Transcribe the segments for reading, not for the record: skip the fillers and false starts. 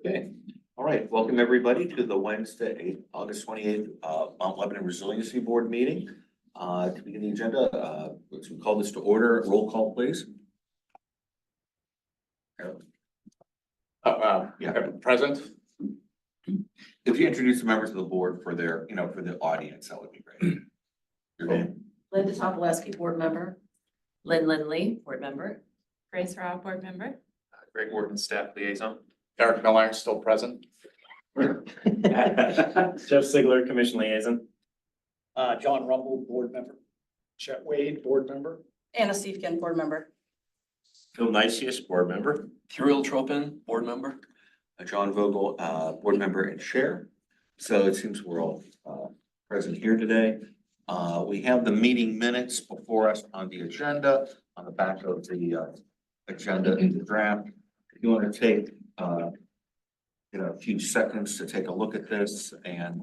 Okay, all right, welcome everybody to the Wednesday, August 28th, Mount Lebanon Resiliency Board meeting. To begin the agenda, let's call this to order. Roll call, please. Present. If you introduce the members of the board for their, for the audience, that would be great. Your name? Linda Topolesky, board member. Lynn Lindley, board member. Grace Rao, board member. Greg Morgan, staff liaison. Eric Miller, still present. Jeff Sigler, commission liaison. John Rumble, board member. Chet Wade, board member. Anna Stiefkin, board member. Phil Nicius, board member. Kirill Tropin, board member. John Vogel, board member and chair. So it seems we're all present here today. We have the meeting minutes before us on the agenda, on the back of the agenda in the draft. If you want to take a few seconds to take a look at this and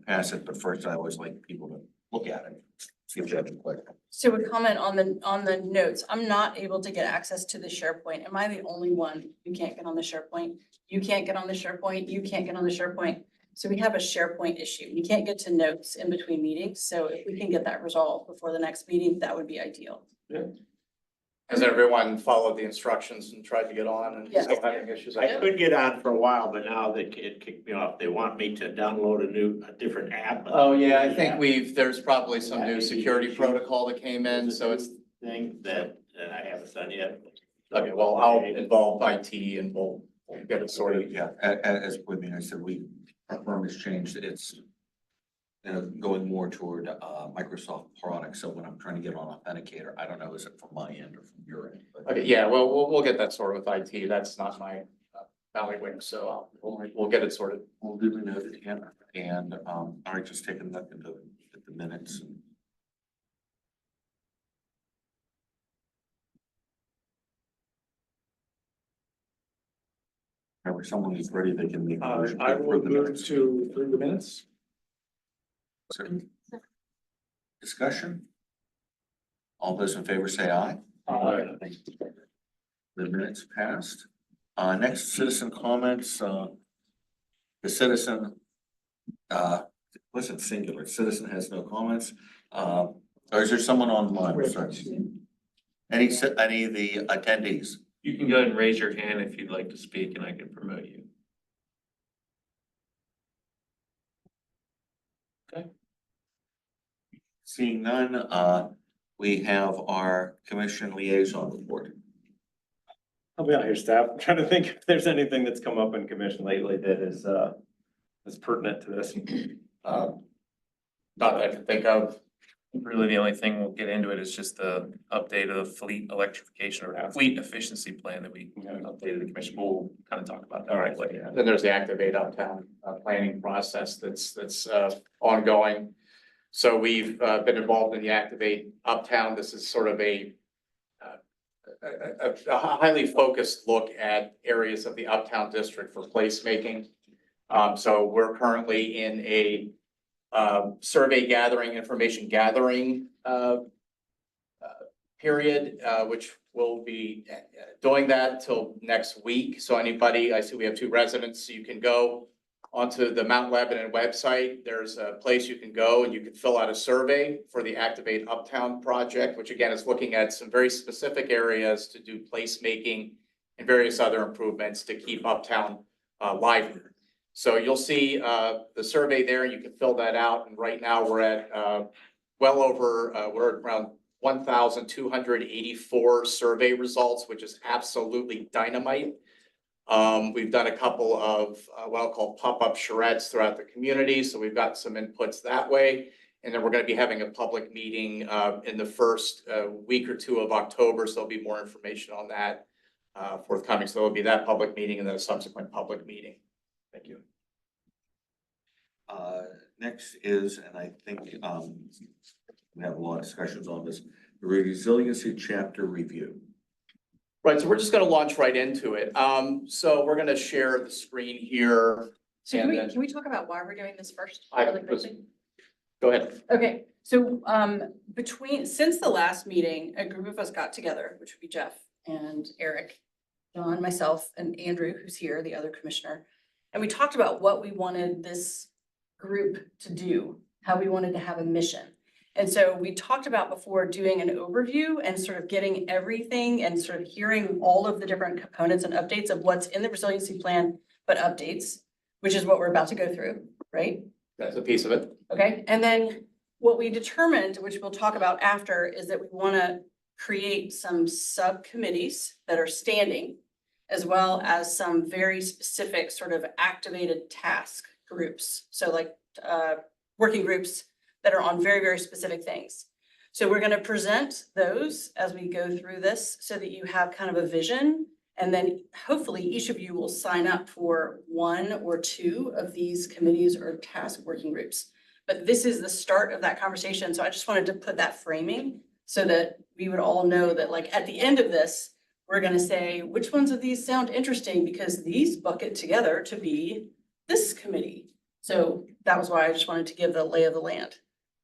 pass it, but first I always like people to look at it, see if they have any questions. So a comment on the notes. I'm not able to get access to the SharePoint. Am I the only one who can't get on the SharePoint? You can't get on the SharePoint. You can't get on the SharePoint. So we have a SharePoint issue. We can't get to notes in between meetings. So if we can get that resolved before the next meeting, that would be ideal. Has everyone followed the instructions and tried to get on and Yes. still having issues? I could get on for a while, but now the kid kicked me off. They want me to download a different app. Oh, yeah, I think there's probably some new security protocol that came in, so it's, Thing that I haven't done yet. okay, well, I'll involve IT and we'll get it sorted. Yeah, as with me, I said, our firm has changed. It's going more toward Microsoft products. So when I'm trying to get on Authenticator, I don't know, is it from my end or from your end? But Okay, yeah, well, we'll get that sorted with IT. That's not my bailiwick, so we'll get it sorted. we'll duly noted again. And all right, just taking a look at the minutes. If someone is ready, they can make a motion to I will approve the move minutes. to approve the minutes. Discussion? All those in favor say aye. The minutes passed. Next, citizen comments. The citizen, wasn't singular, citizen has no comments. Or is there someone online? Sorry. Any of the attendees? You can go ahead and raise your hand if you'd like to speak and I can promote you. Seeing none, we have our commission liaison report. I'll be out here, staff. I'm trying to think if there's anything that's come up in commission lately that is pertinent to this. Not that I can think of. Really, the only thing we'll get into it is just the update of the fleet electrification or fleet efficiency plan that we updated the commission. We'll kind of talk about that. All right, then there's the Activate Uptown planning process that's ongoing. So we've been involved in the Activate Uptown. This is sort of a highly focused look at areas of the Uptown district for placemaking. So we're currently in a survey gathering, information gathering period, which will be doing that till next week. So anybody, I see we have 2 residents, so you can go onto the Mount Lebanon website. There's a place you can go and you can fill out a survey for the Activate Uptown project, which again is looking at some very specific areas to do placemaking and various other improvements to keep Uptown lively. So you'll see the survey there. You can fill that out. And right now we're at we're at around 1,284 survey results, which is absolutely dynamite. We've done a couple of what I'll call pop-up charrettes throughout the community. So we've got some inputs that way. And then we're going to be having a public meeting in the first week or 2 of October. So there'll be more information on that forthcoming. So there'll be that public meeting and then a subsequent public meeting. Thank you. Next is, and I think we have a lot of discussions on this, the resiliency chapter review. Right, so we're just going to launch right into it. So we're going to share the screen here. So And can we talk about why we're doing this first? I really was- quickly? Go ahead. Okay, so since the last meeting, a group of us got together, which would be Jeff and Eric John, myself, and Andrew, who's here, the other commissioner. And we talked about what we wanted this group to do, how we wanted to have a mission. And so we talked about before doing an overview and sort of getting everything and sort of hearing all of the different components and updates of what's in the resiliency plan, but updates, which is what we're about to go through, right? That's a piece of it. Okay, and then what we determined, which we'll talk about after, is that we want to create some subcommittees that are standing, as well as some very specific sort of activated task groups. So like working groups that are on very, very specific things. So we're going to present those as we go through this so that you have kind of a vision. And then hopefully each of you will sign up for one or two of these committees or task working groups. But this is the start of that conversation. So I just wanted to put that framing so that we would all know that like at the end of this, we're going to say, which ones of these sound interesting because these bucket together to be this committee. So that was why I just wanted to give the lay of the land.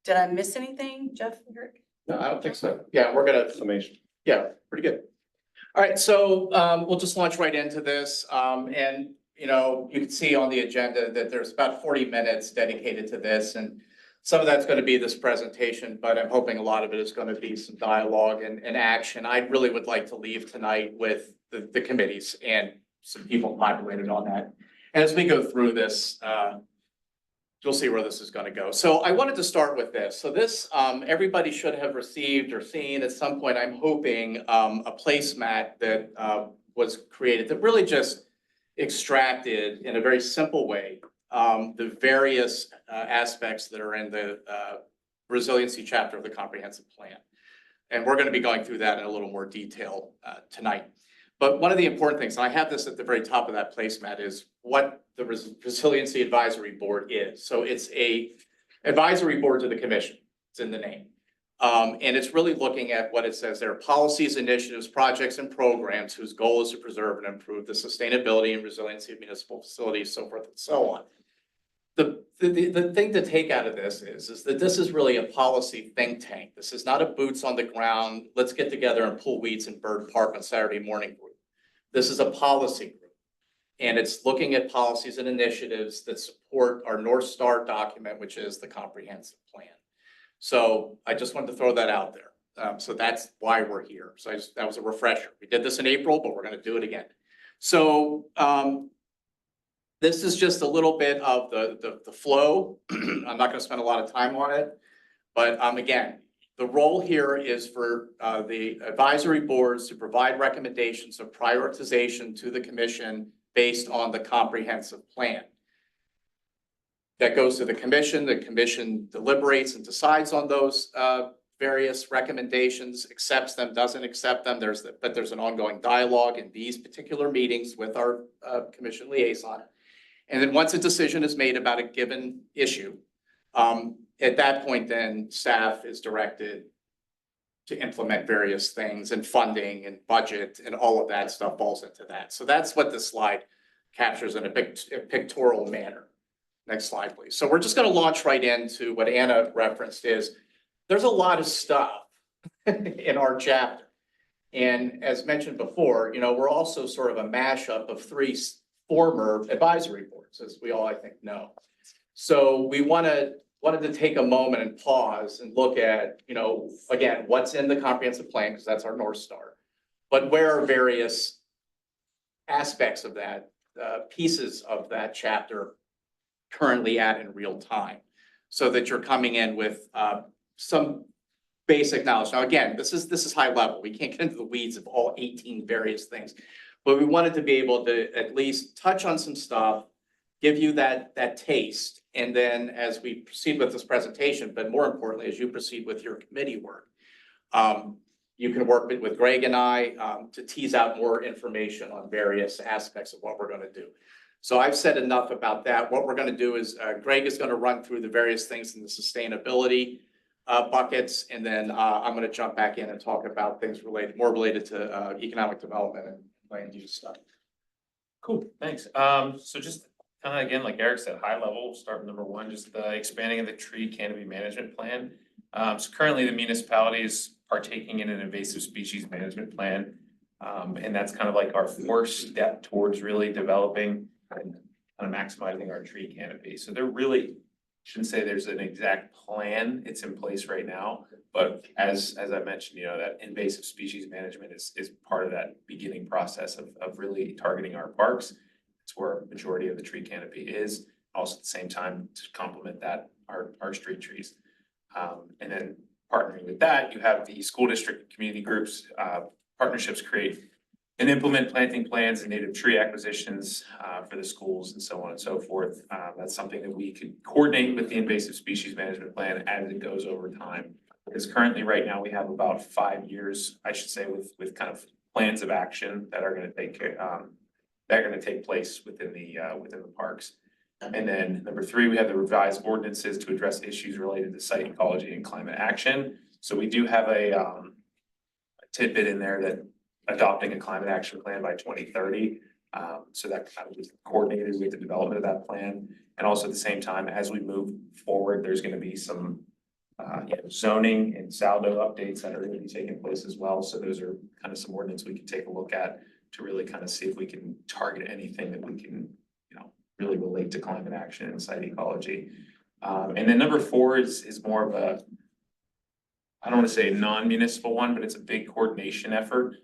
Did I miss anything, Jeff? Eric? No, I don't think so. Yeah, we're gonna, Summation. yeah, pretty good. All right, so we'll just launch right into this. And, you know, you can see on the agenda that there's about 40 minutes dedicated to this. And some of that's going to be this presentation, but I'm hoping a lot of it is going to be some dialogue and action. I really would like to leave tonight with the committees and some people populated on that. And as we go through this, you'll see where this is going to go. So I wanted to start with this. So this, everybody should have received or seen at some point, I'm hoping, a placemat that was created that really just extracted in a very simple way the various aspects that are in the resiliency chapter of the comprehensive plan. And we're going to be going through that in a little more detail tonight. But one of the important things, and I have this at the very top of that placemat, is what the Resiliency Advisory Board is. So it's a advisory board to the commission. It's in the name. And it's really looking at what it says there are policies, initiatives, projects, and programs whose goal is to preserve and improve the sustainability and resiliency of municipal facilities, so forth and so on. The thing to take out of this is that this is really a policy think tank. This is not a boots on the ground, let's get together and pull weeds in Bird Park on Saturday morning group. This is a policy group. And it's looking at policies and initiatives that support our North Star document, which is the comprehensive plan. So I just wanted to throw that out there. So that's why we're here. So that was a refresher. We did this in April, but we're going to do it again. So this is just a little bit of the flow. I'm not going to spend a lot of time on it, but again, the role here is for the advisory boards to provide recommendations of prioritization to the commission based on the comprehensive plan. That goes to the commission deliberates and decides on those various recommendations, accepts them, doesn't accept them. But there's an ongoing dialogue in these particular meetings with our commission liaison. And then once a decision is made about a given issue, at that point, then staff is directed to implement various things and funding and budget and all of that stuff falls into that. So that's what this slide captures in a pictorial manner. Next slide, please. So we're just going to launch right into what Anna referenced is there's a lot of stuff in our chapter. And as mentioned before, you know, we're also sort of a mashup of three former advisory boards, as we all, I think, know. So we wanted to take a moment and pause and look at, you know, again, what's in the comprehensive plan, because that's our North Star. But where are various aspects of that, pieces of that chapter currently at in real time, so that you're coming in with some basic knowledge. Now, again, this is high level. We can't get into the weeds of all 18 various things, but we wanted to be able to at least touch on some stuff, give you that taste, and then as we proceed with this presentation, but more importantly, as you proceed with your committee work, you can work with Greg and I to tease out more information on various aspects of what we're going to do. So I've said enough about that. What we're going to do is Greg is going to run through the various things in the sustainability buckets, and then I'm going to jump back in and talk about things more related to economic development and land use stuff. Cool, thanks. So just kind of again, like Eric said, high level, start with number one, just the expanding of the tree canopy management plan. So currently the municipality is partaking in an invasive species management plan. And that's kind of like our first step towards really developing and kind of maximizing our tree canopy. So there really, shouldn't say there's an exact plan, it's in place right now. But as I mentioned, that invasive species management is part of that beginning process of really targeting our parks. It's where a majority of the tree canopy is. Also at the same time, to complement that, our street trees. And then partnering with that, you have the school district community groups, partnerships create and implement planting plans and native tree acquisitions for the schools and so on and so forth. That's something that we could coordinate with the invasive species management plan as it goes over time. Because currently, right now, we have about 5 years, I should say, with kind of plans of action that are gonna take place within the parks. And then number 3, we have the revised ordinances to address issues related to site ecology and climate action. So we do have a tidbit in there that adopting a climate action plan by 2030. So that kind of is coordinated with the development of that plan. And also at the same time, as we move forward, there's gonna be some zoning and saldo updates that are gonna be taking place as well. So those are kind of some ordinance we can take a look at to really kind of see if we can target anything that we can, really relate to climate action and site ecology. And then number 4 is more of a, I don't want to say a non-municipal one, but it's a big coordination effort,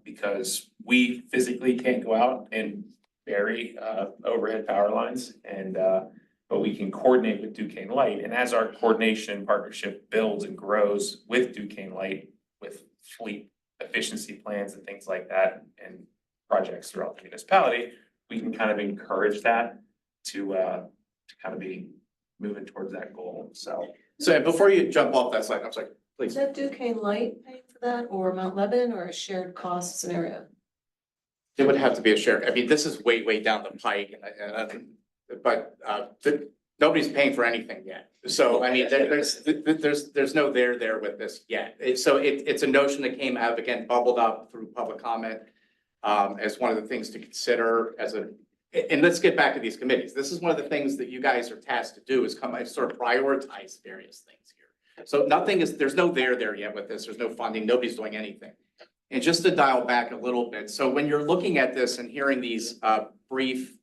because we physically can't go out and bury overhead power lines, and but we can coordinate with Duquesne Light. And as our coordination partnership builds and grows with Duquesne Light, with fleet efficiency plans and things like that, and projects throughout the municipality, we can kind of encourage that to kind of be moving towards that goal. So before you jump off that slide, I'm sorry, please. Is that Duquesne Light paying for that, or Mount Lebanon, or a shared cost scenario? It would have to be a share. I mean, this is way down the pike, but nobody's paying for anything yet. So I mean, there's no there with this yet. It's a notion that came out, again, bubbled up through public comment as one of the things to consider and let's get back to these committees. This is one of the things that you guys are tasked to do, is come and sort of prioritize various things here. So there's no there yet with this. There's no funding. Nobody's doing anything. And just to dial back a little bit. So when you're looking at this and hearing these brief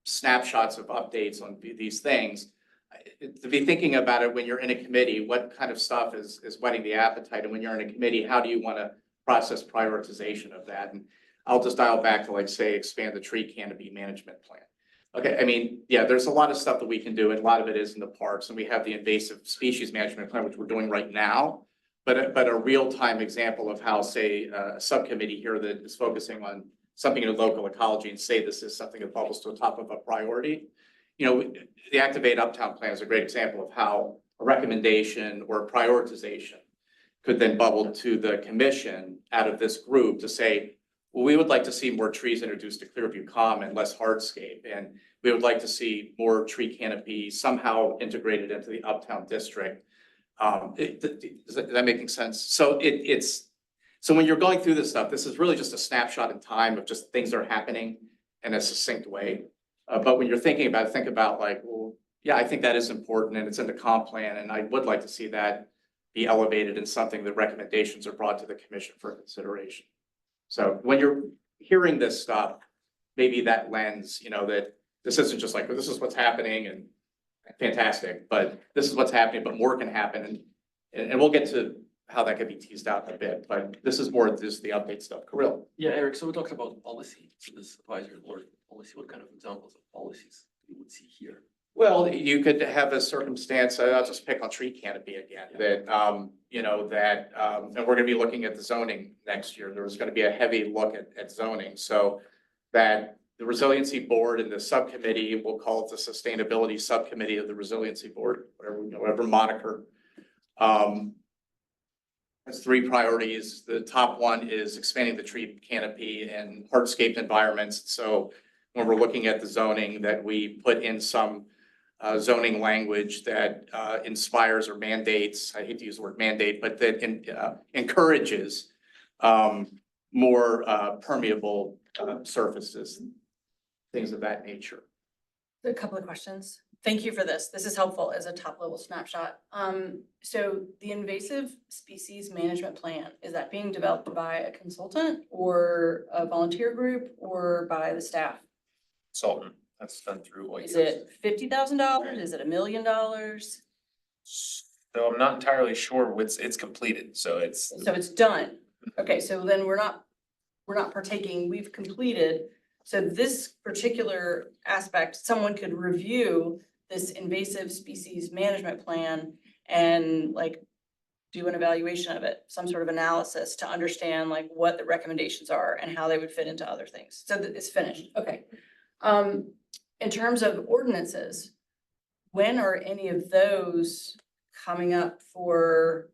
snapshots of updates on these things, to be thinking about it when you're in a committee, what kind of stuff is whetting the appetite? And when you're in a committee, how do you want to process prioritization of that? And I'll just dial back to, like, say, expand the tree canopy management plan. Okay, I mean, yeah, there's a lot of stuff that we can do, and a lot of it is in the parks, and we have the invasive species management plan, which we're doing right now. But a real-time example of how, say, a subcommittee here that is focusing on something in local ecology, and say this is something that bubbles to the top of a priority. The Activate Uptown plan is a great example of how a recommendation or a prioritization could then bubble to the commission out of this group to say, well, we would like to see more trees introduced to Clearview Common, less hardscape, and we would like to see more tree canopy somehow integrated into the Uptown district. Is that making sense? So so when you're going through this stuff, this is really just a snapshot in time of just things that are happening in a succinct way. But when you're thinking about it, think about, like, well, yeah, I think that is important, and it's in the comp plan, and I would like to see that be elevated in something that recommendations are brought to the commission for consideration. So when you're hearing this stuff, maybe that lens, that this isn't just like, well, this is what's happening and fantastic, but this is what's happening, but more can happen. And we'll get to how that could be teased out in a bit, but this is more just the update stuff. Kirill. Yeah, Eric, so we talked about policy, so this advisory board policy, what kind of examples of policies we would see here? Well, you could have a circumstance, I'll just pick on tree canopy again, that, and we're gonna be looking at the zoning next year. There was gonna be a heavy look at zoning, so that the Resiliency Board and the subcommittee, we'll call it the Sustainability Subcommittee of the Resiliency Board, whatever moniker. Has 3 priorities. The top one is expanding the tree canopy and hardscape environments. So when we're looking at the zoning, that we put in some zoning language that inspires or mandates, I hate to use the word mandate, but that encourages more permeable surfaces, things of that nature. A couple of questions. thank you for this. This is helpful as a top level snapshot. So the invasive species management plan, is that being developed by a consultant or a volunteer group or by the staff? Consultant, that's done through Is Oyers. it $50,000? Is it $1 million? So I'm not entirely sure it's completed, so it's, So it's done. Okay, so then we're not partaking, we've completed. So this particular aspect, someone could review this invasive species management plan and like do an evaluation of it, some sort of analysis to understand like what the recommendations are and how they would fit into other things. So that it's finished, okay. In terms of ordinances, when are any of those coming up for,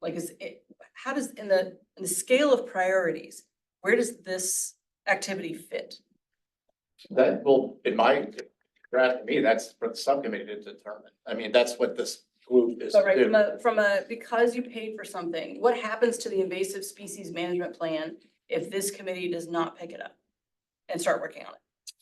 like, is it, how does, in the scale of priorities, where does this activity fit? That will, in my, you're asking me, that's for the subcommittee to determine. I mean, that's what this group is. So right, from a, because you paid for something, what happens to the invasive species management plan if this committee does not pick it up and start working on it?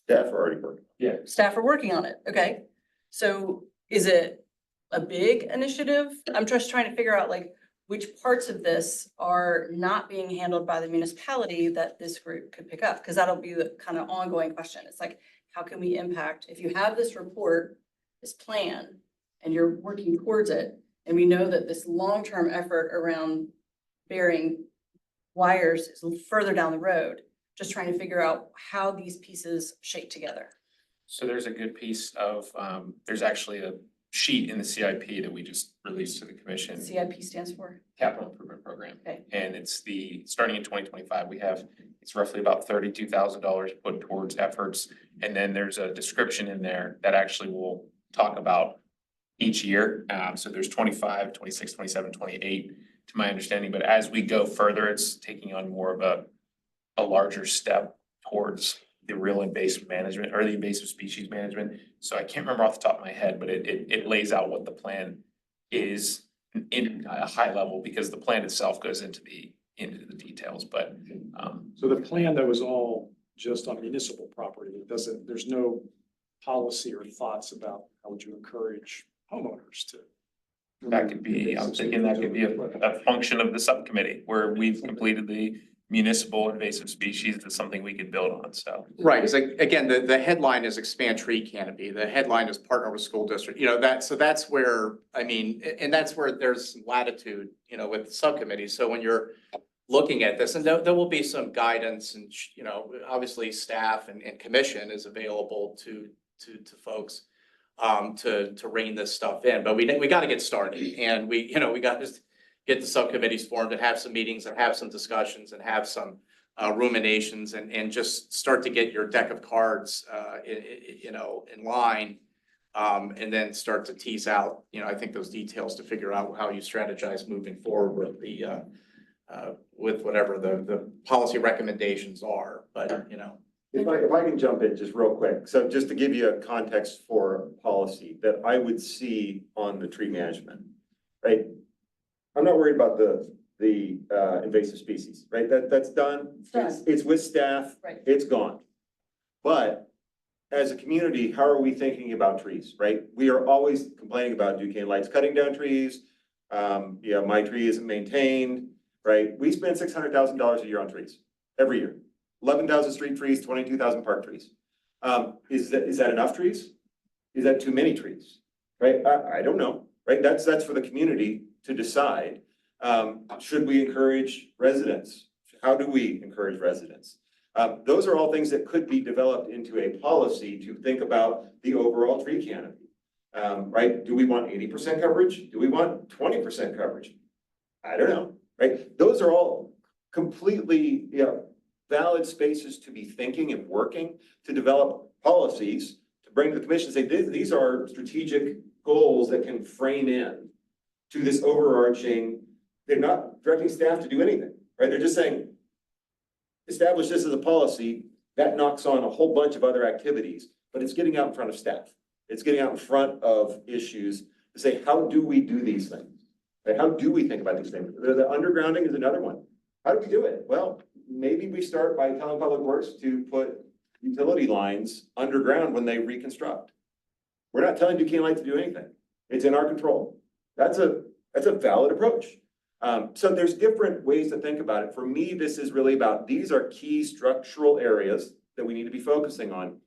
Staff are already working. Staff are working on it, okay? So is it a big initiative? I'm just trying to figure out like which parts of this are not being handled by the municipality that this group could pick up, because that'll be the kind of ongoing question. It's like, how can we impact, if you have this report, this plan, and you're working towards it, and we know that this long-term effort around burying wires is further down the road, just trying to figure out how these pieces shake together. so there's a good piece of, there's actually a sheet in the CIP that we just released to the commission. CIP stands for? Capital Improvement Program. Okay. And it's starting in 2025, it's roughly about $32,000 put towards efforts. And then there's a description in there that actually will talk about each year. So there's 25, 26, 27, 28, to my understanding. But as we go further, it's taking on more of a larger step towards the real invasive management or the invasive species management. So I can't remember off the top of my head, but it lays out what the plan is in a high level, because the plan itself goes into the details, but So the plan that was all just on municipal property, it doesn't, there's no policy or thoughts about how would you encourage homeowners to? that could be, I'm thinking that could be a function of the subcommittee where we've completed the municipal invasive species. That's something we could build on, so. Right, it's like, again, the headline is expand tree canopy, the headline is partner with school district, you know, so that's where, I mean, and that's where there's some latitude, you know, with the subcommittee, so when you're looking at this, and there will be some guidance and, you know, obviously staff and commission is available to folks to rein this stuff in, but we gotta get started, and we got to get the subcommittees formed and have some meetings and have some discussions and have some ruminations and just start to get your deck of cards, in line. And then start to tease out, I think those details to figure out how you strategize moving forward with whatever the policy recommendations are, but, If I can jump in just real quick, so just to give you a context for policy that I would see on the tree management, right? I'm not worried about the invasive species, right? That's done. It's done. It's with staff. Right. It's gone. But as a community, how are we thinking about trees, right? We are always complaining about Duquesne Lights cutting down trees. My tree isn't maintained, right? We spend $600,000 a year on trees, every year. 11,000 street trees, 22,000 park trees. Is that enough trees? Is that too many trees? Right? I don't know, right? That's for the community to decide. Should we encourage residents? How do we encourage residents? Those are all things that could be developed into a policy to think about the overall tree canopy. Right? Do we want 80% coverage? Do we want 20% coverage? I don't know, right? Those are all completely, valid spaces to be thinking and working to develop policies to bring to the commission and say, these are strategic goals that can frame in to this overarching, they're not directing staff to do anything, right? They're just saying, establish this as a policy that knocks on a whole bunch of other activities, but it's getting out in front of staff. It's getting out in front of issues to say, how do we do these things? Right? How do we think about these things? The undergrounding is another one. How do we do it? Well, maybe we start by telling Public Works to put utility lines underground when they reconstruct. We're not telling Duquesne Light to do anything. It's in our control. That's a valid approach. So there's different ways to think about it. For me, this is really about, these are key structural areas that we need to be focusing on.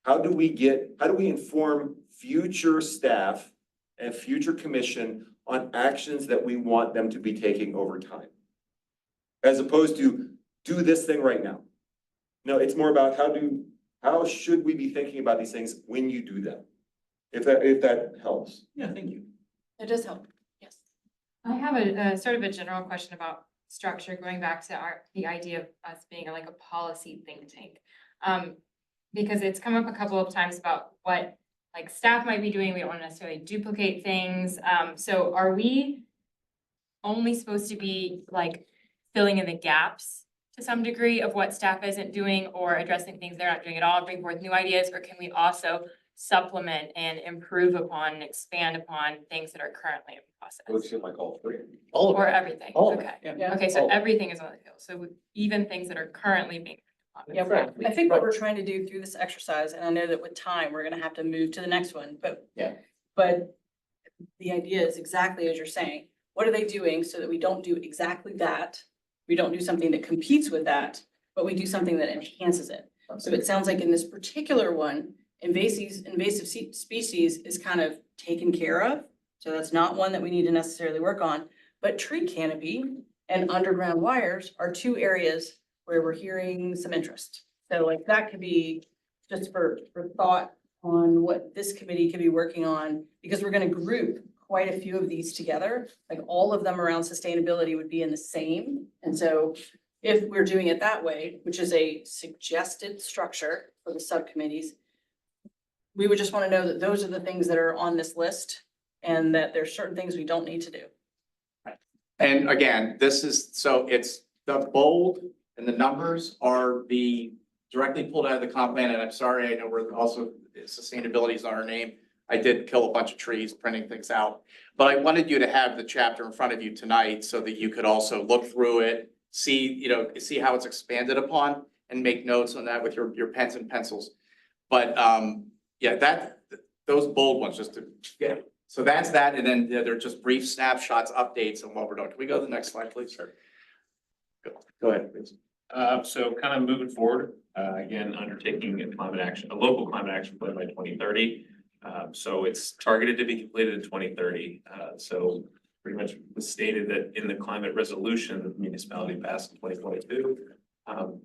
How do we inform future staff and future commission on actions that we want them to be taking over time? As opposed to do this thing right now. No, it's more about how should we be thinking about these things when you do them? If that helps. Yeah, thank you. It does help, yes. I have a sort of a general question about structure, going back to the idea of us being like a policy think tank. Because it's come up a couple of times about what like staff might be doing. We don't want to necessarily duplicate things. So are we only supposed to be like filling in the gaps to some degree of what staff isn't doing, or addressing things they're not doing at all, bring forth new ideas? Or can we also supplement and improve upon and expand upon things that are currently in It would process? seem like all three. All of Or it. everything? All of it, Okay. yeah. Yeah. Okay, All so of it. everything is on the field. So even things that are currently being. Yeah, right. I think what we're trying to do through this exercise, and I know that with time, we're gonna have to move to the next one, but. Yeah. But the idea is exactly as you're saying, what are they doing so that we don't do exactly that? We don't do something that competes with that, but we do something that enhances it. So it sounds like in this particular one, invasive species is kind of taken care of. So that's not one that we need to necessarily work on, but tree canopy and underground wires are two areas where we're hearing some interest. So like that could be just for thought on what this committee could be working on, because we're gonna group quite a few of these together. Like all of them around sustainability would be in the same. And so if we're doing it that way, which is a suggested structure for the subcommittees, we would just want to know that those are the things that are on this list and that there's certain things we don't need to do. And again, this is, so it's the bold and the numbers are the directly pulled out of the comp plan. And I'm sorry, I know we're also, sustainability is not our name. I did kill a bunch of trees printing things out, but I wanted you to have the chapter in front of you tonight so that you could also look through it, see how it's expanded upon and make notes on that with your pens and pencils. But, yeah, those bold ones, just to get, so that's that. And then they're just brief snapshots, updates on what we're doing. Can we go to the next slide, please? Sure. Go ahead, please. So kind of moving forward, again, undertaking a local climate action plan by 2030. So it's targeted to be completed in 2030. So pretty much was stated that in the climate resolution that the municipality passed in 2022,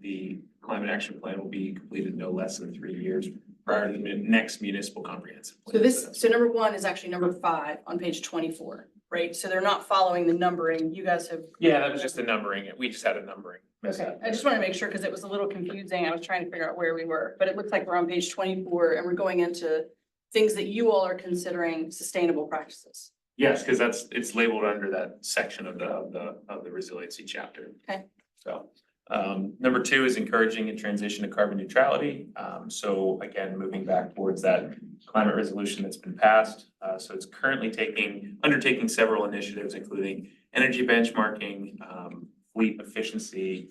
the climate action plan will be completed no less than 3 years prior to the next municipal comprehensive plan. So number one is actually number 5 on page 24, right? So they're not following the numbering. You guys have. Yeah, that was just the numbering. We just had a numbering. Okay, I just want to make sure because it was a little confusing. I was trying to figure out where we were, but it looks like we're on page 24 and we're going into things that you all are considering sustainable practices. Yes, because it's labeled under that section of the resiliency chapter. Okay. So, number 2 is encouraging a transition to carbon neutrality. So again, moving back towards that climate resolution that's been passed. So it's currently undertaking several initiatives, including energy benchmarking, fleet efficiency,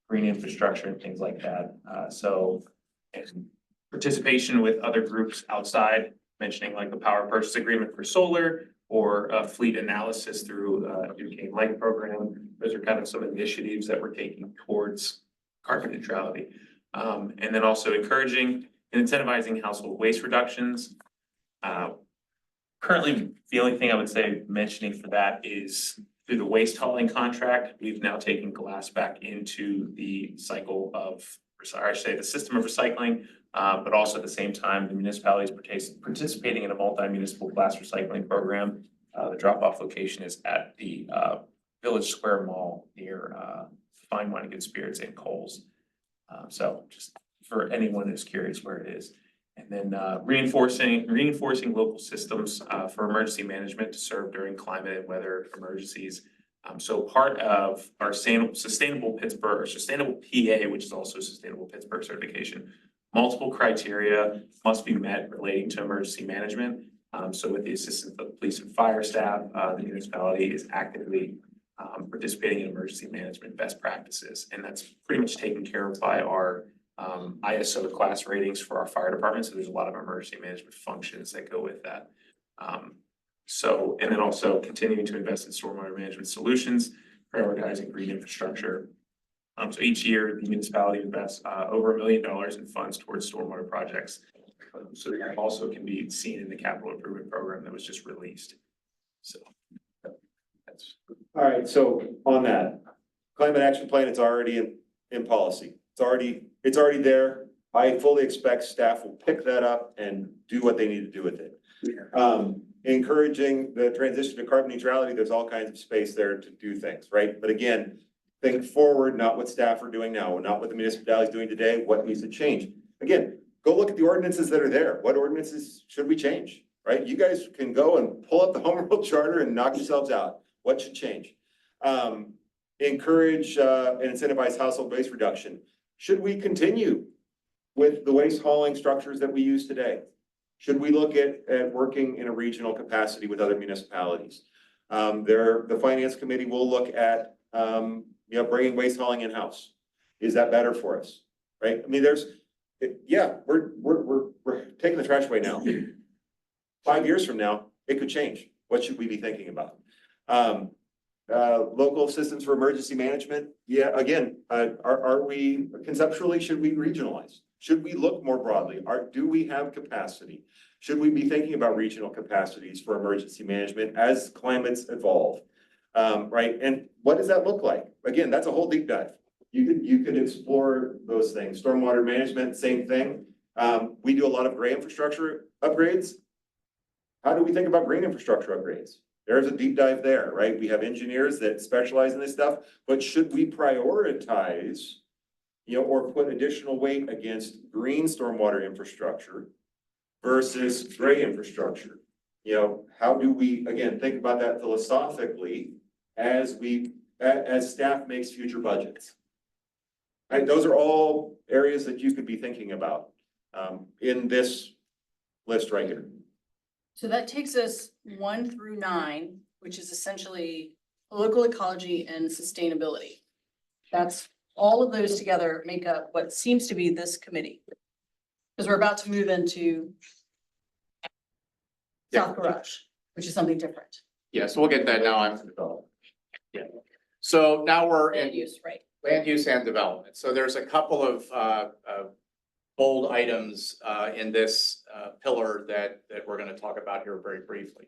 green infrastructure, and things like that. And participation with other groups outside, mentioning like the power purchase agreement for solar or fleet analysis through Duquesne Light program. Those are kind of some initiatives that we're taking towards carbon neutrality. And then also encouraging and incentivizing household waste reductions. Currently, the only thing I would say mentioning for that is through the waste hauling contract, we've now taken glass back into the cycle of, or I should say the system of recycling. But also at the same time, the municipality is participating in a multi-municipal glass recycling program. The drop-off location is at the Village Square Mall near Fine Wine and Good Spirits and Kohl's. So just for anyone who's curious where it is. And then reinforcing local systems for emergency management to serve during climate and weather emergencies. So part of our sustainable Pittsburgh, or sustainable PA, which is also sustainable Pittsburgh certification, multiple criteria must be met relating to emergency management. So with the assistance of the police and fire staff, the municipality is actively participating in emergency management best practices. And that's pretty much taken care of by our ISO class ratings for our fire department, so there's a lot of emergency management functions that go with that. So, and then also continuing to invest in stormwater management solutions, prioritizing green infrastructure. So each year, the municipality invests over $1 million in funds towards stormwater projects. So that also can be seen in the capital improvement program that was just released. So that's. All right, so on that, climate action plan, it's already in policy. It's already there. I fully expect staff will pick that up and do what they need to do with it. Encouraging the transition to carbon neutrality, there's all kinds of space there to do things, right? But again, think forward, not what staff are doing now, not what the municipality is doing today, what needs to change. Again, go look at the ordinances that are there. What ordinances should we change, right? You guys can go and pull up the home rule charter and knock yourselves out. What should change? Encourage and incentivize household waste reduction. Should we continue with the waste hauling structures that we use today? Should we look at working in a regional capacity with other municipalities? The finance committee will look at, bringing waste hauling in-house. Is that better for us? Right? I mean, we're taking the trash away now. 5 years from now, it could change. What should we be thinking about? Local systems for emergency management. Yeah, again, are we conceptually, should we regionalize? Should we look more broadly? Do we have capacity? Should we be thinking about regional capacities for emergency management as climates evolve? Right, and what does that look like? Again, that's a whole deep dive. You could explore those things. Stormwater management, same thing. We do a lot of gray infrastructure upgrades. How do we think about green infrastructure upgrades? There's a deep dive there, right? We have engineers that specialize in this stuff, but should we prioritize, or put additional weight against green stormwater infrastructure versus gray infrastructure? How do we, again, think about that philosophically as staff makes future budgets? Right, those are all areas that you could be thinking about in this list right here. So that takes us 1 through 9, which is essentially local ecology and sustainability. That's all of those together make up what seems to be this committee. Because we're about to move into South Garage, which is something different. Yeah, so we'll get that now. So now we're Land in use, right? land use and development. So there's a couple of bold items in this pillar that we're going to talk about here very briefly.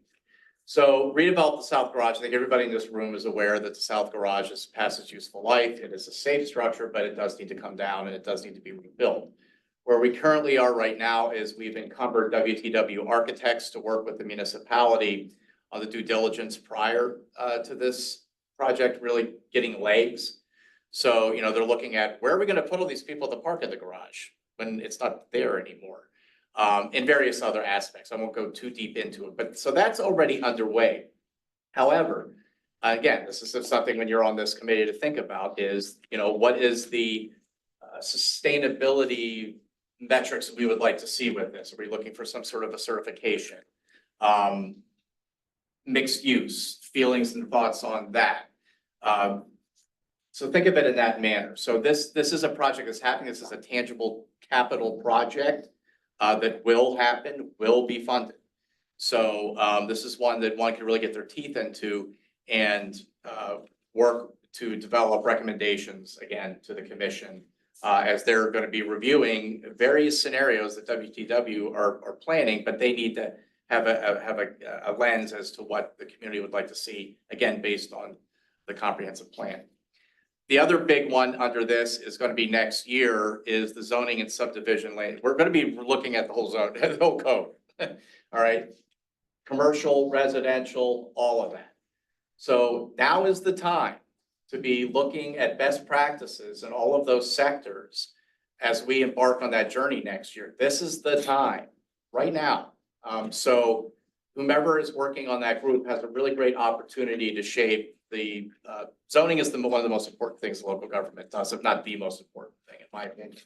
So redevelop the South Garage. I think everybody in this room is aware that the South Garage has passed its useful life. It is a safe structure, but it does need to come down and it does need to be rebuilt. Where we currently are right now is we've encumbered WTW architects to work with the municipality on the due diligence prior to this project really getting legs. So, they're looking at where are we going to put all these people to park in the garage when it's not there anymore, and various other aspects. I won't go too deep into it, but so that's already underway. However, again, this is something when you're on this committee to think about is, what is the sustainability metrics we would like to see with this? Are we looking for some sort of a certification? Mixed use, feelings and thoughts on that. So think of it in that manner. So this is a project that's happening. This is a tangible capital project that will happen, will be funded. So this is one that one can really get their teeth into and work to develop recommendations again to the commission as they're going to be reviewing various scenarios that WTW are planning, but they need to have a lens as to what the community would like to see, again, based on the comprehensive plan. The other big one under this is going to be next year is the zoning and subdivision land. We're going to be looking at the whole zone, the whole code. All right. Commercial, residential, all of that. So now is the time to be looking at best practices in all of those sectors as we embark on that journey next year. This is the time right now. So whomever is working on that group has a really great opportunity to shape the zoning is one of the most important things the local government does, if not the most important thing, in my opinion.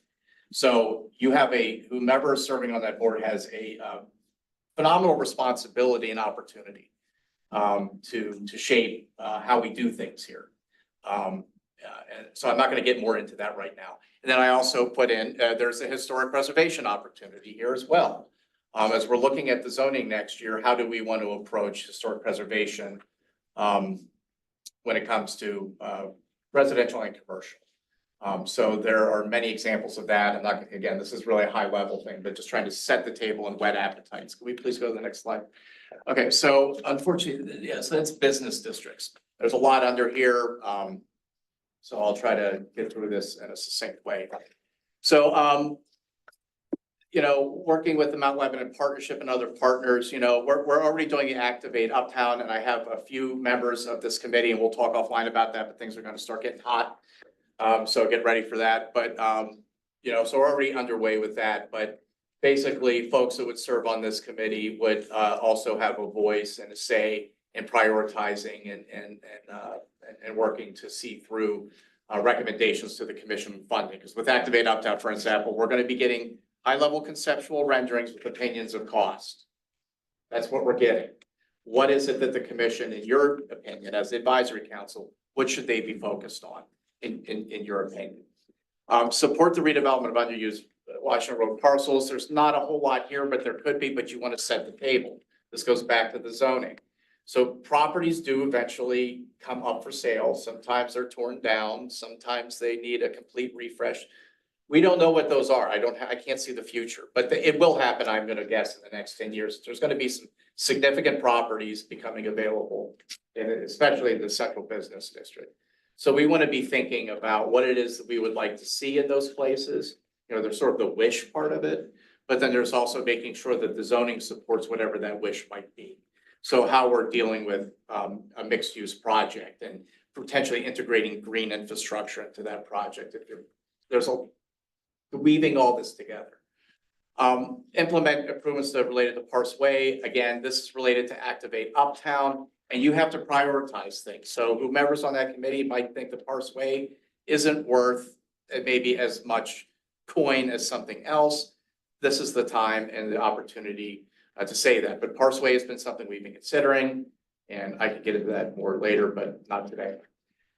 So you have whomever is serving on that board has a phenomenal responsibility and opportunity to shape how we do things here. And so I'm not gonna get more into that right now. And then I also put in, there's a historic preservation opportunity here as well. As we're looking at the zoning next year, how do we want to approach historic preservation? When it comes to, residential and commercial. So there are many examples of that. I'm not, again, this is really a high level thing, but just trying to set the table and whet appetites. Can we please go to the next slide? Okay, so unfortunately, yeah, so that's business districts. There's a lot under here. So I'll try to get through this in a succinct way. So, you know, working with the Mount Lebanon Partnership and other partners, you know, we're already doing the Activate Uptown, and I have a few members of this committee, and we'll talk offline about that, but things are gonna start getting hot. So get ready for that, but, you know, so we're already underway with that, but basically, folks that would serve on this committee would, also have a voice and a say in prioritizing and working to see through, recommendations to the commission funding. Because with Activate Uptown, for example, we're gonna be getting high-level conceptual renderings with opinions of cost. That's what we're getting. What is it that the commission, in your opinion, as the advisory council, what should they be focused on, in your opinion? Support the redevelopment of underused Washington Road parcels. There's not a whole lot here, but there could be, but you want to set the table. This goes back to the zoning. So properties do eventually come up for sale. Sometimes they're torn down. Sometimes they need a complete refresh. We don't know what those are. I can't see the future, but it will happen, I'm gonna guess, in the next 10 years. There's gonna be some significant properties becoming available, especially in the central business district. So we want to be thinking about what it is that we would like to see in those places. You know, there's sort of the wish part of it, but then there's also making sure that the zoning supports whatever that wish might be. So how we're dealing with a mixed-use project and potentially integrating green infrastructure into that project. There's weaving all this together. Implement improvements that are related to Parse Way. Again, this is related to Activate Uptown, and you have to prioritize things. So whomever's on that committee might think the Parse Way isn't worth maybe as much coin as something else. This is the time and the opportunity to say that. But Parse Way has been something we've been considering, and I can get into that more later, but not today.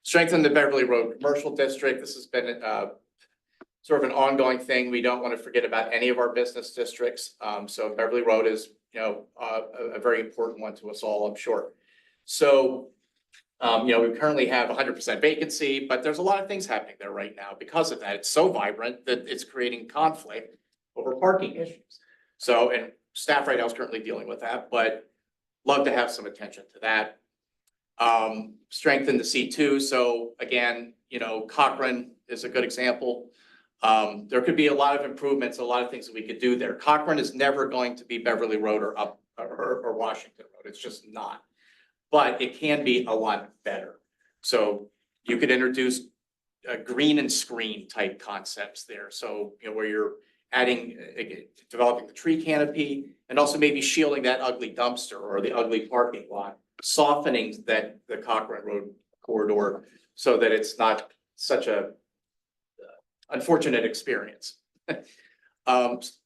Strengthen the Beverly Road Commercial District. This has been sort of an ongoing thing. We don't want to forget about any of our business districts. So Beverly Road is, you know, a very important one to us all, I'm sure. So, you know, we currently have 100% vacancy, but there's a lot of things happening there right now because of that. It's so vibrant that it's creating conflict over parking issues. So, and staff right now is currently dealing with that, but love to have some attention to that. Strengthen the C2. So again, you know, Cochrane is a good example. There could be a lot of improvements, a lot of things that we could do there. Cochrane is never going to be Beverly Road or Washington Road. It's just not. But it can be a lot better. So you could introduce green and screen type concepts there. So, you know, where you're adding, developing the tree canopy and also maybe shielding that ugly dumpster or the ugly parking lot, softening the Cochrane Road corridor so that it's not such a unfortunate experience.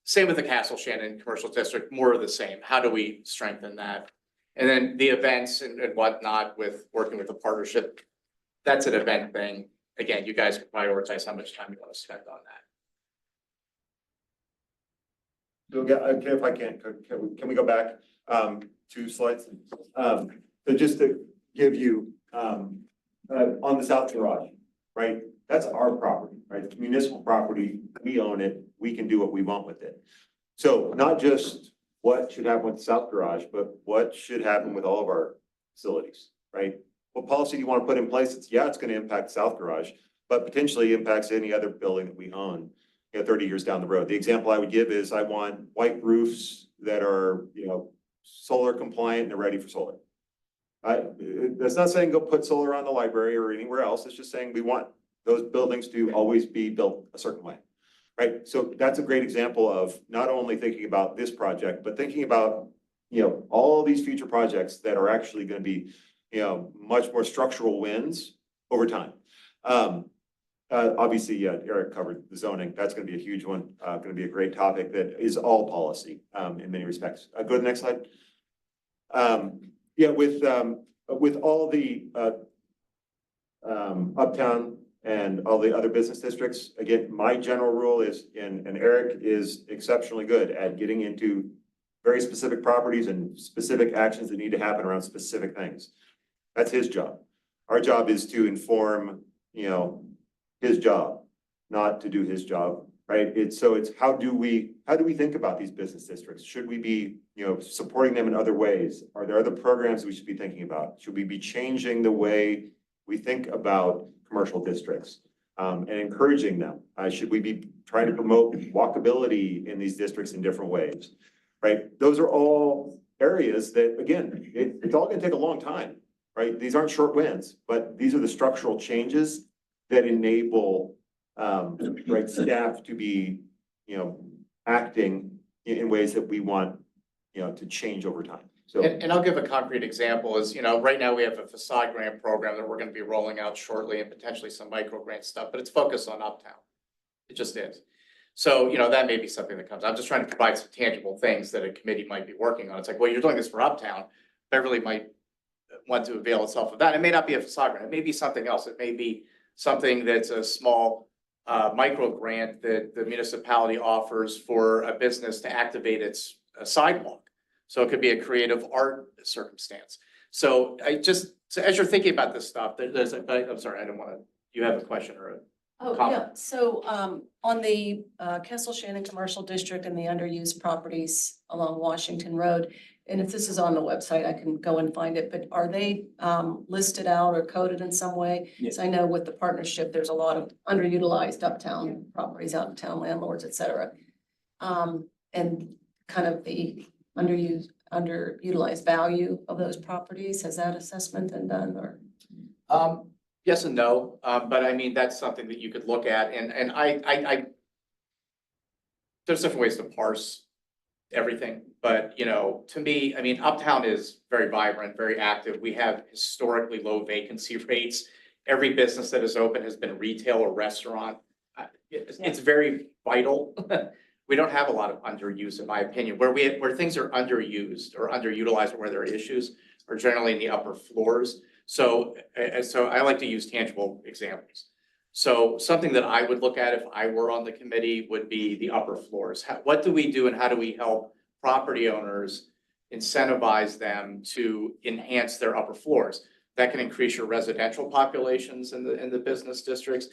Same with the Castle Shannon Commercial District, more of the same. How do we strengthen that? And then the events and whatnot with working with the partnership, that's an event thing. Again, you guys can prioritize how much time you want to spend on that. Okay, if I can we go back 2 slides? So just to give you on the South Garage, right? That's our property, right? It's municipal property. We own it. We can do what we want with it. So not just what should happen with the South Garage, but what should happen with all of our facilities, right? What policy do you want to put in place? It's going to impact South Garage, but potentially impacts any other building that we own, you know, 30 years down the road. The example I would give is I want white roofs that are, you know, solar compliant and they're ready for solar. That's not saying go put solar on the library or anywhere else. It's just saying we want those buildings to always be built a certain way, right? So that's a great example of not only thinking about this project, but thinking about, you know, all these future projects that are actually going to be, you know, much more structural wins over time. Obviously, yeah, Eric covered the zoning. That's going to be a huge one. Going to be a great topic that is all policy in many respects. Go to the next slide. Yeah, with all the uptown and all the other business districts. Again, my general rule is, and Eric is exceptionally good at getting into very specific properties and specific actions that need to happen around specific things. That's his job. Our job is to inform, his job, not to do his job, right? It's how do we think about these business districts? Should we be, supporting them in other ways? Are there other programs we should be thinking about? Should we be changing the way we think about commercial districts, and encouraging them? Should we be trying to promote walkability in these districts in different ways, right? Those are all areas that, again, it's all gonna take a long time, right? These aren't short wins, but these are the structural changes that enable, right, staff to be, acting in ways that we want, to change over time. So. And I'll give a concrete example is, right now we have a facade grant program that we're gonna be rolling out shortly and potentially some micro grant stuff, but it's focused on Uptown. It just is. So, that may be something that comes. I'm just trying to provide some tangible things that a committee might be working on. It's like, well, you're doing this for Uptown. Beverly might want to avail itself of that. It may not be a facade grant. It may be something else. It may be something that's a small micro grant that the municipality offers for a business to activate its sidewalk. So it could be a creative art circumstance. So so as you're thinking about this stuff, I'm sorry, I don't want to, you have a question or a Oh, comment? yeah, so, on the, Castle Shannon Commercial District and the underused properties along Washington Road, and if this is on the website, I can go and find it, but are they, listed out or coded in some way? Yes. So I know with the partnership, there's a lot of underutilized uptown properties, out of town landlords, et cetera. And kind of the underutilized value of those properties, has that assessment been done, or? Yes and no, but I mean, that's something that you could look at, and I there's different ways to parse everything, but to me, I mean, Uptown is very vibrant, very active. We have historically low vacancy rates. Every business that is open has been retail or restaurant. It's very vital. We don't have a lot of underuse, in my opinion. Where things are underused or underutilized, or where there are issues, are generally in the upper floors. So I like to use tangible examples. So something that I would look at if I were on the committee would be the upper floors. What do we do and how do we help property owners incentivize them to enhance their upper floors? That can increase your residential populations in the business districts.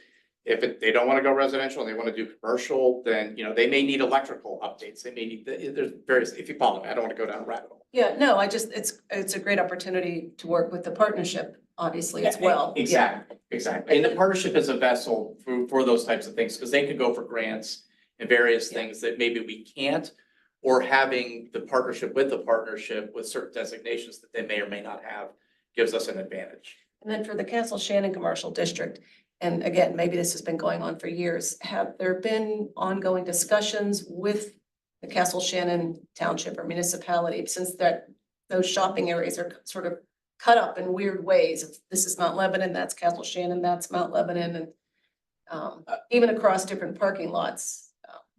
If they don't want to go residential and they want to do commercial, then, they may need electrical updates. They may need, there's various, if you follow me, I don't want to go down a rabbit hole. Yeah, no, it's a great opportunity to work with the partnership, obviously, as well. Yeah. Exactly. And the partnership is a vessel for those types of things, because they could go for grants and various things that maybe we can't, or having the partnership with certain designations that they may or may not have gives us an advantage. And then for the Castle Shannon Commercial District, and again, maybe this has been going on for years, have there been ongoing discussions with the Castle Shannon Township or municipality, since those shopping areas are sort of cut up in weird ways? If this is Mount Lebanon, that's Castle Shannon, that's Mount Lebanon, and even across different parking lots.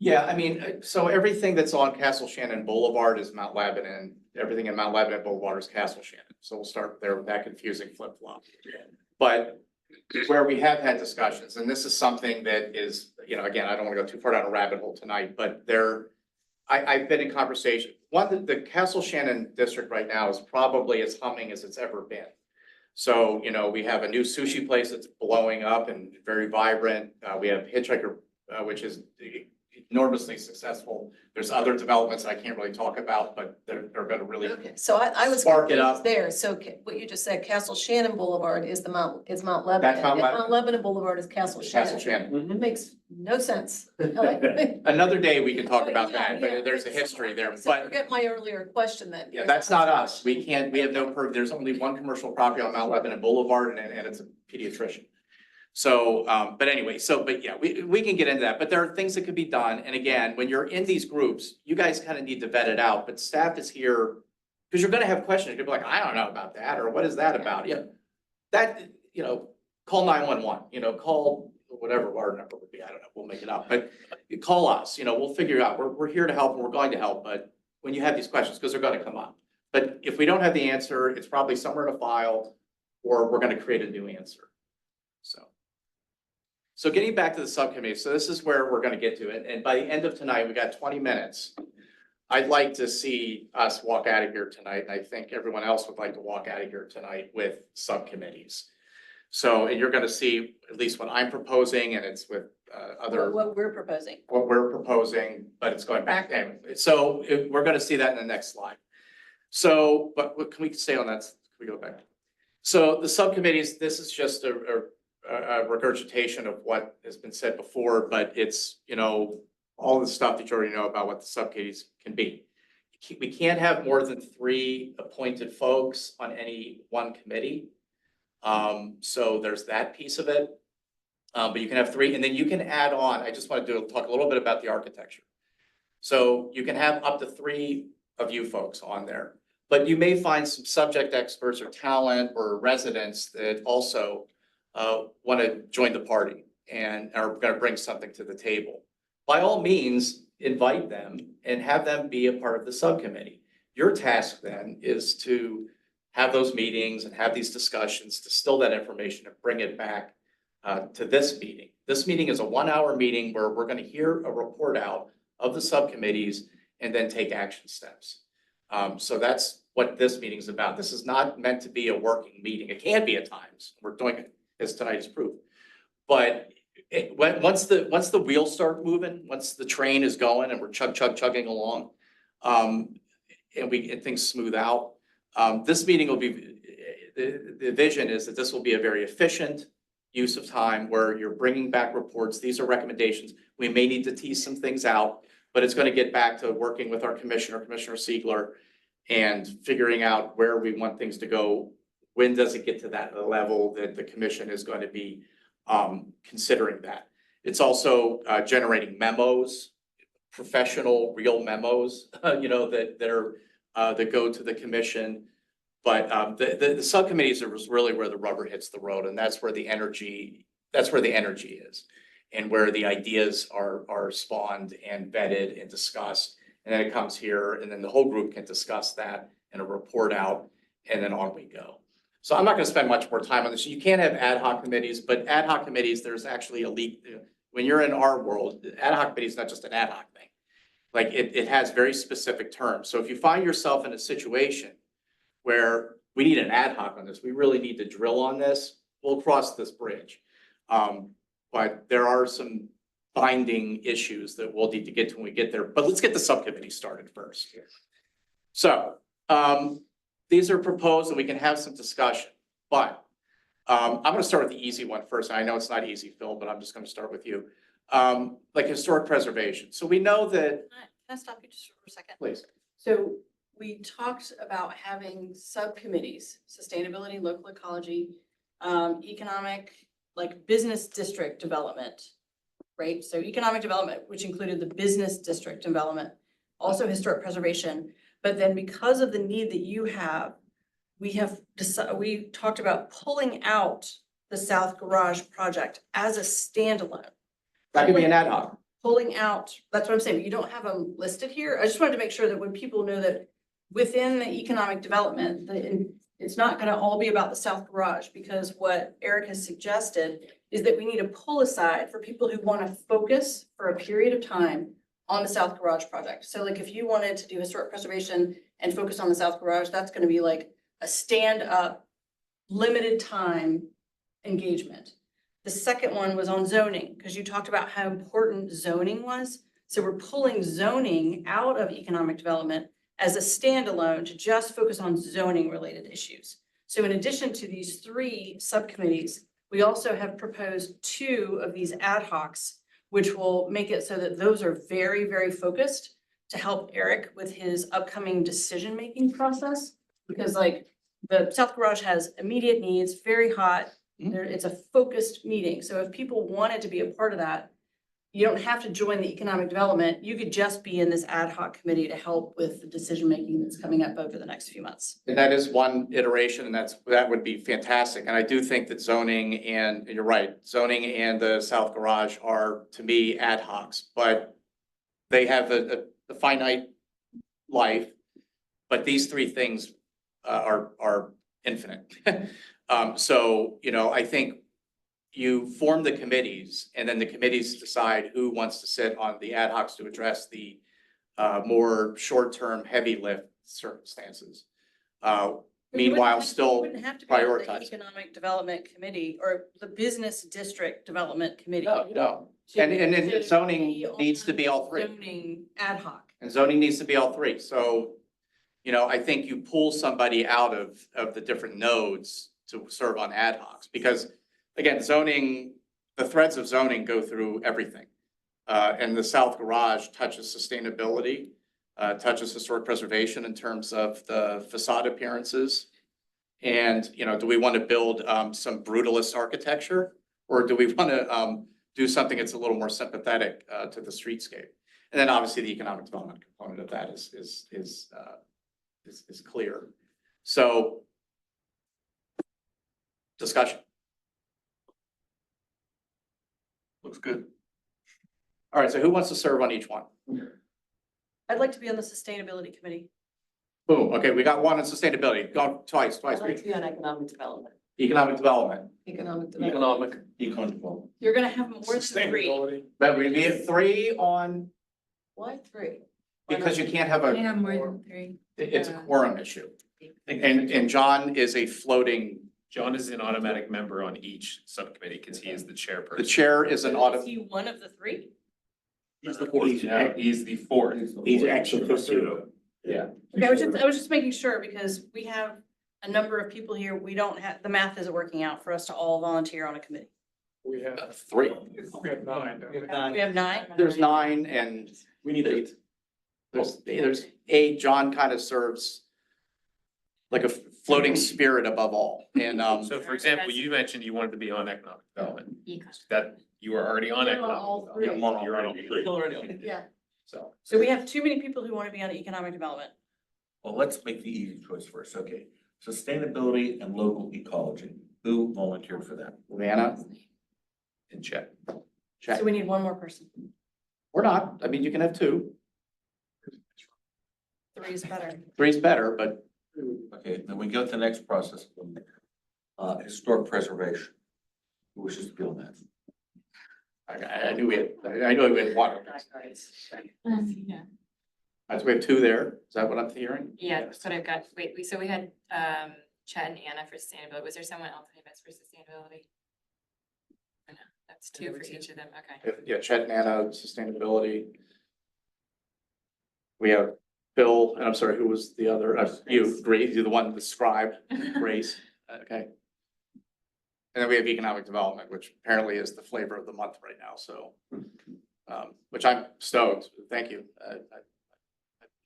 Yeah, I mean, so everything that's on Castle Shannon Boulevard is Mount Lebanon. Everything in Mount Lebanon Boulevard is Castle Shannon. So we'll start there with that confusing flip-flop. But where we have had discussions, and this is something that is, again, I don't want to go too far down a rabbit hole tonight, but I've been in conversation. The Castle Shannon district right now is probably as humming as it's ever been. So, we have a new sushi place that's blowing up and very vibrant. We have Hitchhiker, which is enormously successful. There's other developments I can't really talk about, but they're gonna really Okay, so I was spark it confused up. there. So what you just said, Castle Shannon Boulevard is Mount Lebanon. That's Mount and Lebanon. Mount Lebanon Boulevard is Castle Shannon. Castle Shannon. It makes no sense. Like- Another day we can talk about Yeah, that, yeah. but there's a history there, So but forget my earlier question then. yeah, that's not us. We have no, there's only one commercial property on Mount Lebanon Boulevard, and it's a pediatrician. So, but anyway, but yeah, we can get into that, but there are things that could be done. And again, when you're in these groups, you guys kind of need to vet it out, but staff is here because you're going to have questions. You're gonna be like, I don't know about that, or what is that about? Yeah, that, call 911, call whatever our number would be. I don't know. We'll make it up, but you call us, we'll figure it out. We're here to help and we're going to help, but when you have these questions, because they're going to come up. But if we don't have the answer, it's probably somewhere in a file, or we're going to create a new answer. So. So getting back to the subcommittee, so this is where we're gonna get to it, and by the end of tonight, we got 20 minutes. I'd like to see us walk out of here tonight, and I think everyone else would like to walk out of here tonight with subcommittees. So, and you're gonna see at least what I'm proposing, and it's with other, What we're proposing. what we're proposing, but it's going back. Anyway, so we're gonna see that in the next slide. So, but can we stay on that? Can we go back? So the subcommittees, this is just a regurgitation of what has been said before, but it's, you know, all the stuff that you already know about what the subcommittees can be. We can't have more than 3 appointed folks on any one committee. So there's that piece of it. But you can have 3, and then you can add on, I just want to talk a little bit about the architecture. So you can have up to 3 of you folks on there, but you may find some subject experts or talent or residents that also want to join the party and are going to bring something to the table. By all means, invite them and have them be a part of the subcommittee. Your task then is to have those meetings and have these discussions, distill that information and bring it back to this meeting. This meeting is a 1-hour meeting where we're going to hear a report out of the subcommittees and then take action steps. So that's what this meeting is about. This is not meant to be a working meeting. It can be at times. We're doing it as tonight is proof. But once the wheels start moving, once the train is going and we're chugging along, and things smooth out, this meeting will be, the vision is that this will be a very efficient use of time where you're bringing back reports. These are recommendations. We may need to tease some things out, but it's going to get back to working with our Commissioner Siegler, and figuring out where we want things to go. When does it get to that level that the commission is going to be considering that? It's also generating memos, professional, real memos, you know, that go to the commission. But the subcommittees are really where the rubber hits the road, and that's where the energy is, and where the ideas are spawned and vetted and discussed. And then it comes here, and then the whole group can discuss that and a report out, and then on we go. So I'm not going to spend much more time on this. You can't have ad hoc committees, but ad hoc committees, there's actually a leak. When you're in our world, ad hoc committee is not just an ad hoc thing. Like it has very specific terms. So if you find yourself in a situation where we need an ad hoc on this, we really need to drill on this, we'll cross this bridge. But there are some binding issues that we'll need to get to when we get there. But let's get the subcommittee started first. So these are proposed and we can have some discussion, but I'm going to start with the easy one first. I know it's not easy, Phil, but I'm just going to start with you. Like historic preservation. So we know that. Can I stop you just for a second? Please. So we talked about having subcommittees, sustainability, local ecology, economic, like business district development, right? So economic development, which included the business district development, also historic preservation. But then because of the need that you have, we talked about pulling out the South Garage project as a standalone. That could be an ad hoc. Pulling out, that's what I'm saying, but you don't have them listed here. I just wanted to make sure that when people know that within the economic development, it's not gonna all be about the South Garage, because what Eric has suggested is that we need to pull aside for people who wanna focus for a period of time on the South Garage project. So like if you wanted to do historic preservation and focus on the South Garage, that's gonna be like a stand-up, limited time engagement. The second one was on zoning, because you talked about how important zoning was. So we're pulling zoning out of economic development as a standalone to just focus on zoning related issues. So in addition to these 3 subcommittees, we also have proposed 2 of these ad hocs, which will make it so that those are very, very focused to help Eric with his upcoming decision-making process. Because like the South Garage has immediate needs, very hot. It's a focused meeting. So if people wanted to be a part of that, you don't have to join the economic development. You could just be in this ad hoc committee to help with the decision-making that's coming up over the next few months. And that is one iteration, and that would be fantastic. And I do think that zoning and you're right, zoning and the South Garage are, to me, ad hocs, but they have a finite life. But these 3 things are infinite. So, you know, I think you form the committees, and then the committees decide who wants to sit on the ad hocs to address the more short-term, heavy lift circumstances. Meanwhile, still Wouldn't have to be on the prioritize. Economic Development Committee or the Business District Development Committee. No, you don't. Should And be zoning needs to be all three. Zoning ad hoc. And zoning needs to be all three. So, you know, I think you pull somebody out of the different nodes to serve on ad hocs. Because again, zoning, the threads of zoning go through everything. And the South Garage touches sustainability, touches historic preservation in terms of the facade appearances. And, you know, do we want to build some brutalist architecture? Or do we want to do something that's a little more sympathetic to the streetscape? And then obviously the economic development component of that is clear. So discussion. Looks good. All right, so who wants to serve on each one? I'd like to be on the Sustainability Committee. Boom, okay, we got one on sustainability, go twice. I'd like to be on economic development. Economic development, Economic development. Economic. Econ. You're gonna have more than three. Sustainability. but we need three on, Why three? because you can't have I a, have more than three. it's a quorum issue. And John is a floating, John is an automatic member on each subcommittee because he is the chairperson. the chair is an Is audit. he one of the three? He's the fourth. He's the fourth. He's actually Yeah. Okay, I was just making sure because we have a number of people here. We don't have, the math isn't working out for us to all volunteer on a committee. We have, Three. we have nine. don't we? We have 9. There's 9 and We need 8. there's 8. John kind of serves like a floating spirit above all. And, So for example, you mentioned you wanted to be on economic development. Econ. That you were already on You're on all economic three. development. You're on all three. Already on it. Yeah. so. So we have too many people who want to be on economic development. Well, let's make the easy choice first, okay. Sustainability and local ecology. Who volunteered for that? Vanna, And check. check. So we need one more person. Or not, I mean, you can have 2. 3 is better. 3's better, but Okay, then we go to the next process. Historic preservation. Who wishes to be on that? I knew we had 1. Yeah. So we have 2 there. Is that what I'm hearing? Yeah, that's what I've got. Wait, so we had Chad and Anna for sustainability. Was there someone else in this for sustainability? Or no, that's 2 for each of them. Okay. Yeah, Chet and Anna, sustainability. We have Bill, and I'm sorry, who was the other? You, Grace, you're the one that described, Grace, okay. And then we have economic development, which apparently is the flavor of the month right now, so. Which I'm stoked, thank you, I'm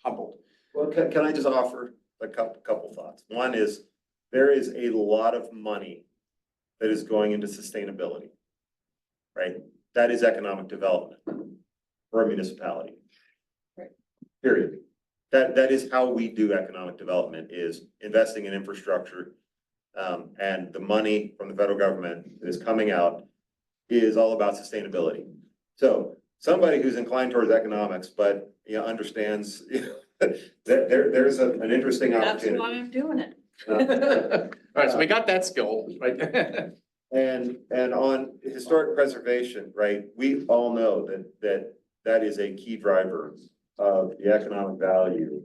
humbled. Well, can I just offer a couple thoughts? One is, there is a lot of money that is going into sustainability. Right? That is economic development for a municipality. Right. Period. That is how we do economic development, is investing in infrastructure. And the money from the federal government that is coming out is all about sustainability. So somebody who's inclined towards economics, but, you know, understands that there's an interesting That's opportunity. why I'm doing it. All right, so we got that skill, right? And on historic preservation, right, we all know that is a key driver of the economic value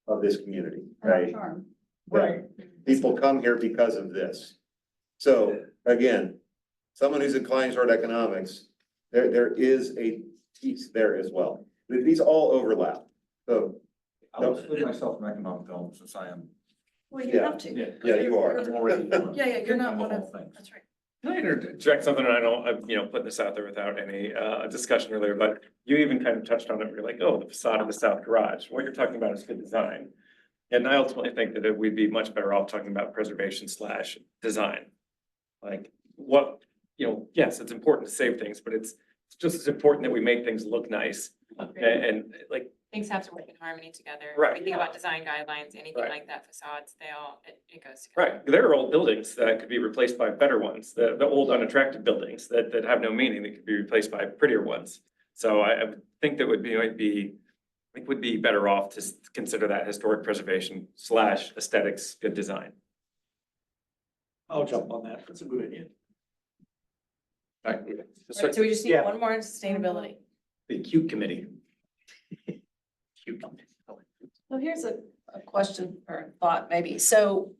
of this community, right? Right. People come here because of this. So again, someone who's inclined toward economics, there is a piece there as well. These all overlap, so. I will split myself in economic development since I am. Well, you have to. Yeah, you are. I'm already. Yeah, you're not I'm one of, all things. that's right. Can I interject something? And I don't, I'm, putting this out there without any, discussion earlier, but you even kind of touched on it. You're like, oh, the facade of the South Garage. What you're talking about is good design. And I ultimately think that we'd be much better off talking about preservation / design. Like what, yes, it's important to save things, but it's just as important that we make things look nice. And like, Things have to work in harmony together. Right. We think about design guidelines, anything Right. like that, facades, it goes together. right, there are old buildings that could be replaced by better ones, the old unattractive buildings that have no meaning, that could be replaced by prettier ones. So I would think that would be better off to consider that historic preservation / aesthetics, good design. I'll jump on that. That's a good idea. Right. Right, so we just need Yeah. one more on sustainability. The cute committee. Cute. Well, here's a question or a thought maybe. So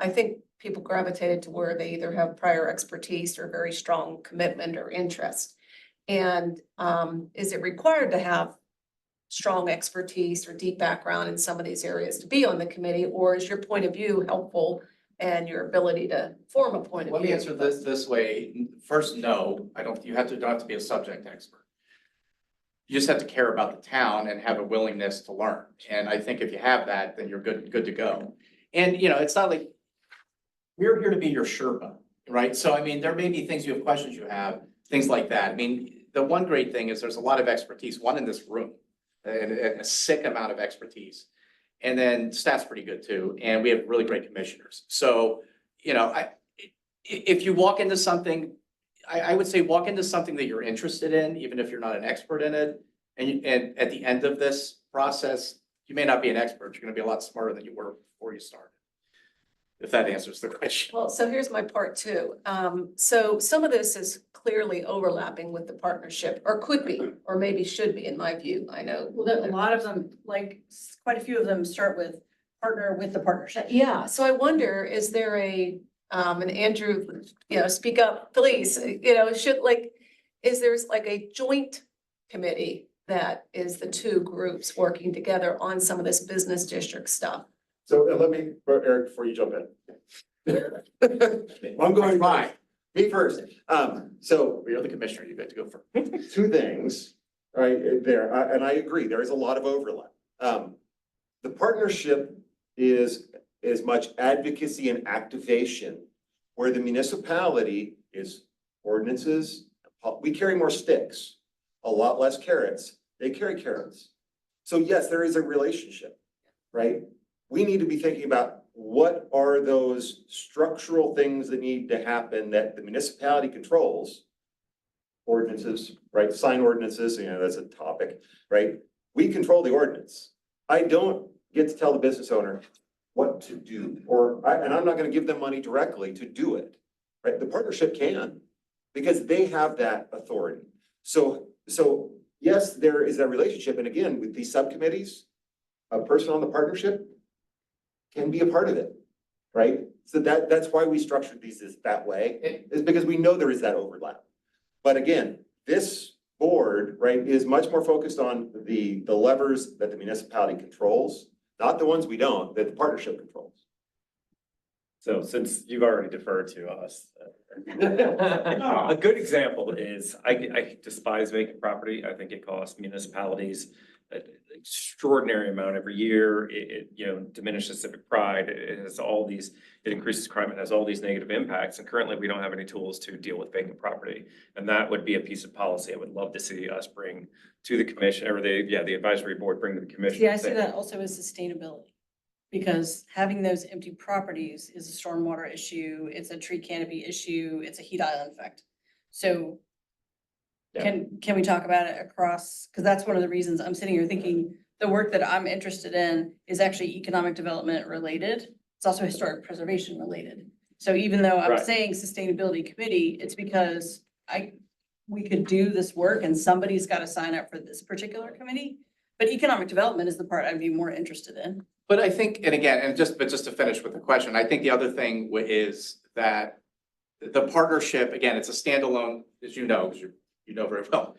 I think people gravitated to where they either have prior expertise or very strong commitment or interest. And is it required to have strong expertise or deep background in some of these areas to be on the committee? Or is your point of view helpful and your ability to form a point of Let view? me answer this way. First, no, you don't have to be a subject expert. You just have to care about the town and have a willingness to learn. And I think if you have that, then you're good to go. And, you know, it's not like, we're here to be your Sherpa, right? So I mean, there may be things you have, questions you have, things like that. I mean, the one great thing is there's a lot of expertise, one in this room, and a sick amount of expertise. And then staff's pretty good too, and we have really great commissioners. So, you know, if you walk into something, I would say walk into something that you're interested in, even if you're not an expert in it. And at the end of this process, you may not be an expert, you're gonna be a lot smarter than you were before you started. If that answers the question. Well, so here's my part two. So some of this is clearly overlapping with the partnership, or could be, or maybe should be, in my view. I know. Well, a lot of them, like, quite a few of them start with partner with the partnership. Yeah, so I wonder, is there and Andrew, you know, speak up, please, you know, is there's like a joint committee that is the two groups working together on some of this business district stuff? So let me, Eric, before you jump in. I'm going Fine. me first. So You're the commissioner, you get to go first. two things, right, there, and I agree, there is a lot of overlap. The partnership is as much advocacy and activation, where the municipality is ordinances. We carry more sticks, a lot less carrots. They carry carrots. So yes, there is a relationship, right? We need to be thinking about what are those structural things that need to happen that the municipality controls. Ordinances, right? Sign ordinances, you know, that's a topic, right? We control the ordinance. I don't get to tell the business owner what to do, and I'm not gonna give them money directly to do it, right? The partnership can, because they have that authority. So yes, there is that relationship, and again, with these subcommittees, a person on the partnership can be a part of it, right? So that's why we structured these that way, is because we know there is that overlap. But again, this board, right, is much more focused on the levers that the municipality controls, not the ones we don't, that the partnership controls. So since you've already deferred to us, a good example is, I despise vacant property. I think it costs municipalities an extraordinary amount every year. It you know, diminishes civic pride. It has all these, it increases crime. It has all these negative impacts. And currently we don't have any tools to deal with vacant property. And that would be a piece of policy I would love to see us bring to the commission, or the advisory board bring to the commission. See, I see that also as sustainability. Because having those empty properties is a stormwater issue, it's a tree canopy issue, it's a heat island effect. So can we talk about it across, because that's one of the reasons I'm sitting here thinking the work that I'm interested in is actually economic development related. It's also historic preservation related. So even though I'm Right. saying sustainability committee, it's because we could do this work and somebody's got to sign up for this particular committee. But economic development is the part I'd be more interested in. But I think, and again, just to finish with the question, I think the other thing is that the partnership, again, it's a standalone, as you know, because you know very well.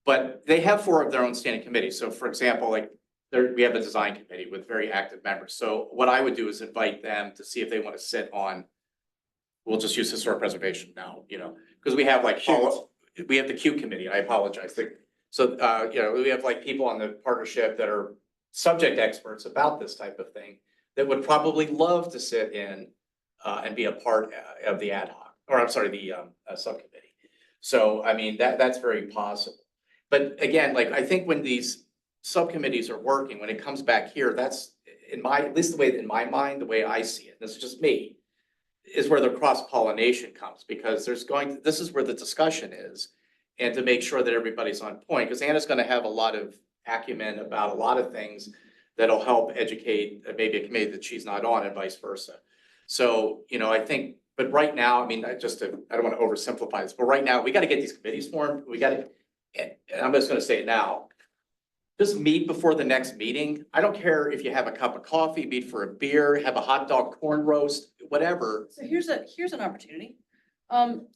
But they have 4 of their own standing committees. So for example, like we have a design committee with very active members. So what I would do is invite them to see if they want to sit on, we'll just use historic preservation now, you know, because we have like, we have the Q committee, I apologize. So, you know, we have like people on the partnership that are subject experts about this type of thing that would probably love to sit in and be a part of the ad hoc, or I'm sorry, the subcommittee. So, I mean, that's very possible. But again, like, I think when these subcommittees are working, when it comes back here, that's at least the way in my mind, the way I see it, this is just me, is where the cross-pollination comes, because this is where the discussion is. And to make sure that everybody's on point, because Anna's gonna have a lot of acumen about a lot of things that'll help educate maybe a committee that she's not on and vice versa. So, you know, I think But right now, I mean, I don't want to oversimplify this, but right now, we got to get these committees formed. We got to, and I'm just going to say it now. Just meet before the next meeting. I don't care if you have a cup of coffee, meet for a beer, have a hot dog corn roast, whatever. So here's an opportunity.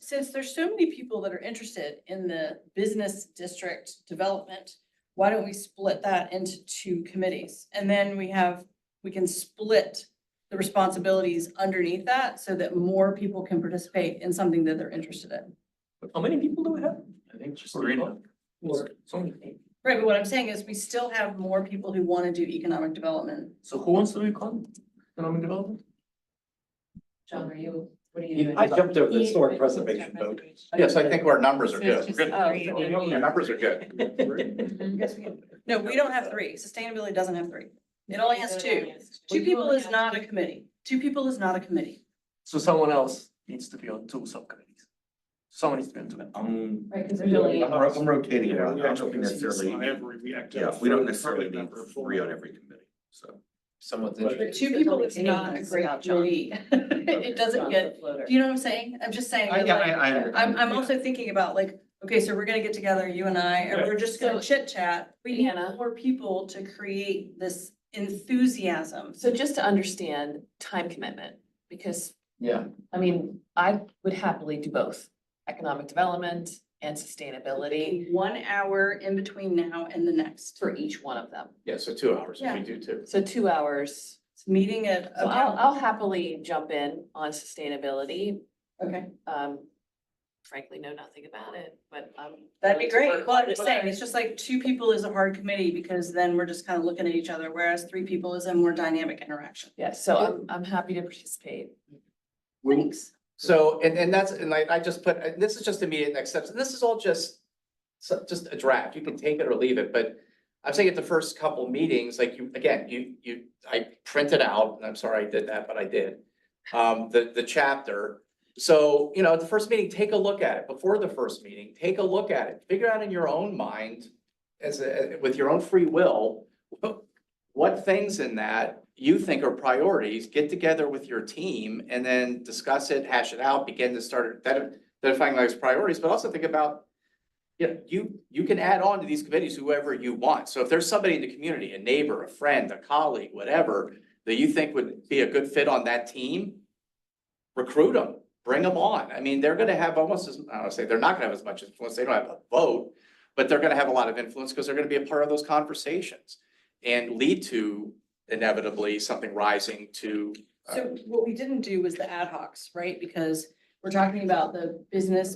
Since there's so many people that are interested in the business district development, why don't we split that into two committees? And then we can split the responsibilities underneath that so that more people can participate in something that they're interested in. How many people do we have? I think just Or, three. it's only eight. Right, but what I'm saying is we still have more people who want to do economic development. So who wants to become economic development? John, what are you doing? I jumped over the historic preservation vote. Yes, I think our numbers are So it's good. just three. Our numbers are good. Yes, we can. No, we don't have three. Sustainability doesn't have three. It only has two. Two people is not a committee. Two people is not a committee. So someone else needs to be on two subcommittees. Someone needs to be on two. Right, because there's only. I'm rotating Yeah, around. we I don't actually think can see this necessarily, on every active. yeah, we don't necessarily permanent need member, full three on member. every committee, so. Someone's But interested. two people is not a great committee. It doesn't get, do you know what I'm saying? I'm just saying. that, like, I'm also thinking about like, okay, so we're gonna get together, you and I, and we're just gonna chit chat. We need Anna. more people to create this enthusiasm. So just to understand time commitment, because, Yeah. I mean, I would happily do both, economic development and sustainability 1 hour in between now and the next. for each one of them. Yeah, so 2 hours if we do two. So 2 hours. It's meeting at. So I'll happily jump in on sustainability. Okay, Frankly, know nothing about it, but that'd be willing to great. work Well, I'm with just saying, whatever. it's just like 2 people is a hard committee because then we're just kind of looking at each other, whereas 3 people is a more dynamic interaction. Yeah, so I'm happy to participate. Thanks. So, and that's, and I just put, this is just immediate next steps, and this is all just a draft, you can take it or leave it, but I'm saying at the first couple meetings, like I printed out, and I'm sorry I did that, but I did, the chapter. So, at the first meeting, take a look at it, before the first meeting, take a look at it, figure out in your own mind, with your own free will, what things in that you think are priorities, get together with your team and then discuss it, hash it out, begin to start identifying those priorities, but also think about, you can add on to these committees whoever you want. So if there's somebody in the community, a neighbor, a friend, a colleague, whatever, that you think would be a good fit on that team, recruit them, bring them on. I mean, they're gonna have almost as, I don't wanna say, they're not gonna have as much influence, they don't have a vote, but they're gonna have a lot of influence because they're gonna be a part of those conversations and lead to inevitably something rising to. So what we didn't do was the ad hocs, right? Because we're talking about the business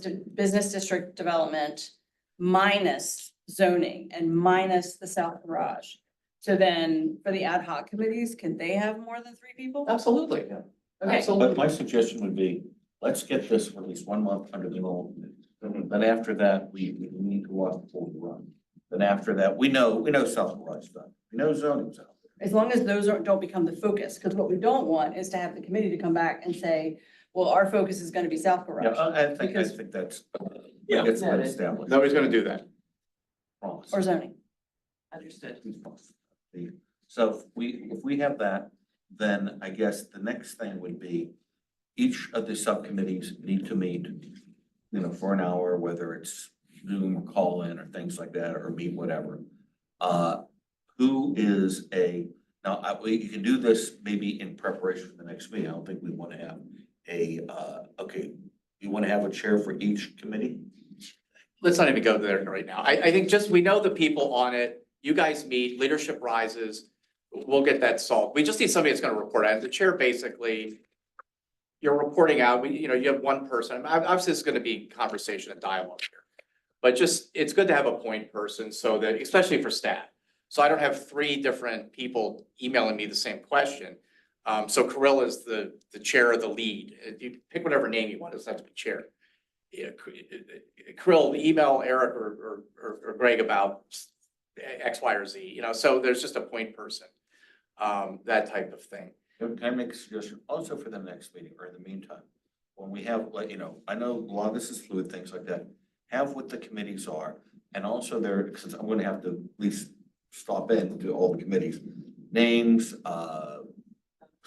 district development minus zoning and minus the South Garage. So then for the ad hoc committees, can they have more than 3 people? Absolutely. Okay, But my suggestion would be, let's get this for at least 1 month under the old. Then after that, we need to walk before we run. Then after that, we know South Garage stuff, we know zoning's out. as long as those don't become the focus, because what we don't want is to have the committee to come back and say, well, our focus is gonna be South Yeah, Garage. I think Because- that's, Yeah. gets it established. Nobody's gonna do that. Promise. Or zoning. Understood. So if we have that, then I guess the next thing would be each of the subcommittees need to meet, for an hour, whether it's Zoom or call in or things like that, or meet, whatever. Who is you can do this maybe in preparation for the next meeting. I don't think we want to have you want to have a chair for each committee? Let's not even go there right now. I think just, we know the people on it, you guys meet, leadership rises, we'll get that solved. We just need somebody that's gonna report out. The chair, basically, you're reporting out, you have one person. Obviously, it's gonna be conversation and dialogue here. But just, it's good to have a point person so that, especially for staff. So I don't have 3 different people emailing me the same question. So Kirill is the chair or the lead. You pick whatever name you want, it doesn't have to be chair. Yeah, Kirill, email Eric or Greg about X, Y, or Z, so there's just a point person, that type of thing. Can I make a suggestion also for the next meeting or in the meantime? When we have, I know a lot of this is fluid, things like that, have what the committees are. And also since I'm gonna have to at least stop in to all the committees, names,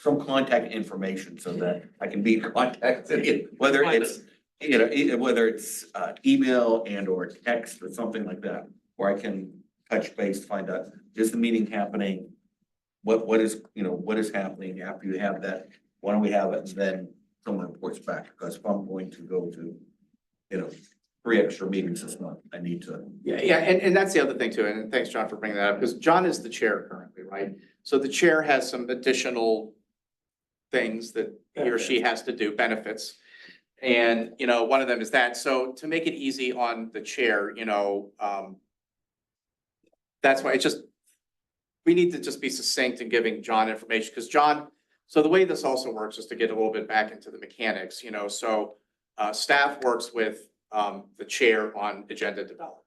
some contact information so that I can be contacted, whether it's, whether it's email and or text or something like that, where I can touch base, find out, is the meeting happening? What is, what is happening after you have that? Why don't we have it, and then someone reports back, because if I'm going to go to, 3 extra meetings this month, I need to. Yeah, and that's the other thing too, and thanks, John, for bringing that up, because John is the chair currently, right? So the chair has some additional things that he or she has to do, benefits. And, one of them is that, so to make it easy on the chair, that's why we need to just be succinct in giving John information, because John, so the way this also works, is to get a little bit back into the mechanics, so staff works with the chair on agenda development.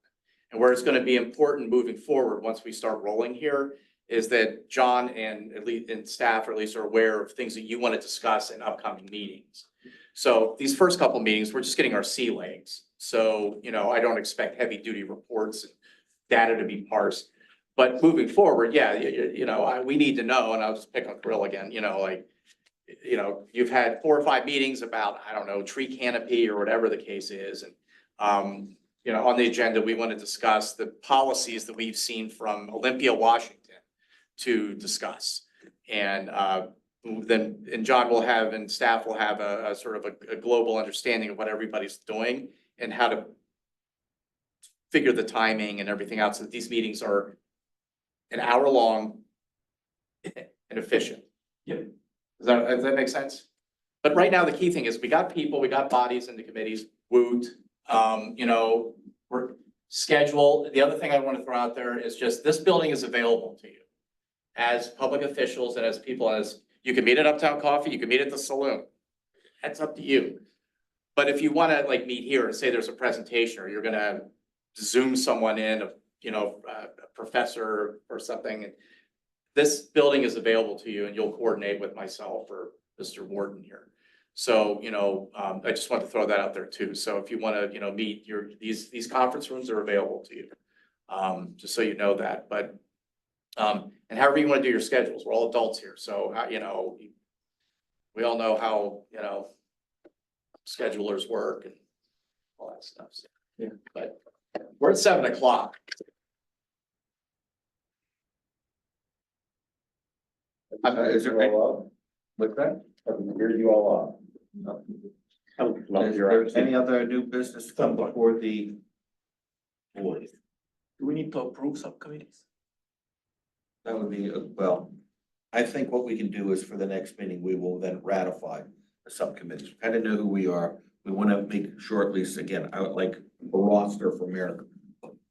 And where it's gonna be important moving forward, once we start rolling here, is that John and at least, and staff, or at least, are aware of things that you want to discuss in upcoming meetings. So these first couple meetings, we're just getting our sea legs. So, I don't expect heavy duty reports and data to be parsed. But moving forward, yeah, we need to know, and I'll just pick on Grill again, you've had 4 or 5 meetings about, I don't know, tree canopy or whatever the case is. And, on the agenda, we want to discuss the policies that we've seen from Olympia, Washington to discuss. And John will have, and staff will have a sort of a global understanding of what everybody's doing and how to figure the timing and everything else, so that these meetings are an hour long and efficient. Yeah. Does that make sense? But right now, the key thing is we got people, we got bodies in the committees, woot, we're schedule. The other thing I want to throw out there is just this building is available to you as public officials and as people, as you can meet at Uptown Coffee, you can meet at the saloon. That's up to you. But if you want to meet here and say there's a presentation, or you're going to Zoom someone in, a professor or something, this building is available to you, and you'll coordinate with myself or Mr. Warden here. So, I just want to throw that out there too. So if you want to, meet these conference rooms are available to you. Just so you know that, but, and however you want to do your schedules, we're all adults here. So, we all know how, schedulers work and all that stuff. So, yeah, but we're at 7 o'clock. Is there any, what's that? Hear you all Is there any other new business to come before the board? Do we need to approve subcommittees? That would be, well, I think what we can do is for the next meeting, we will then ratify the subcommittees. We kind of know who we are. We want to make sure, at least, again, I would like a roster for America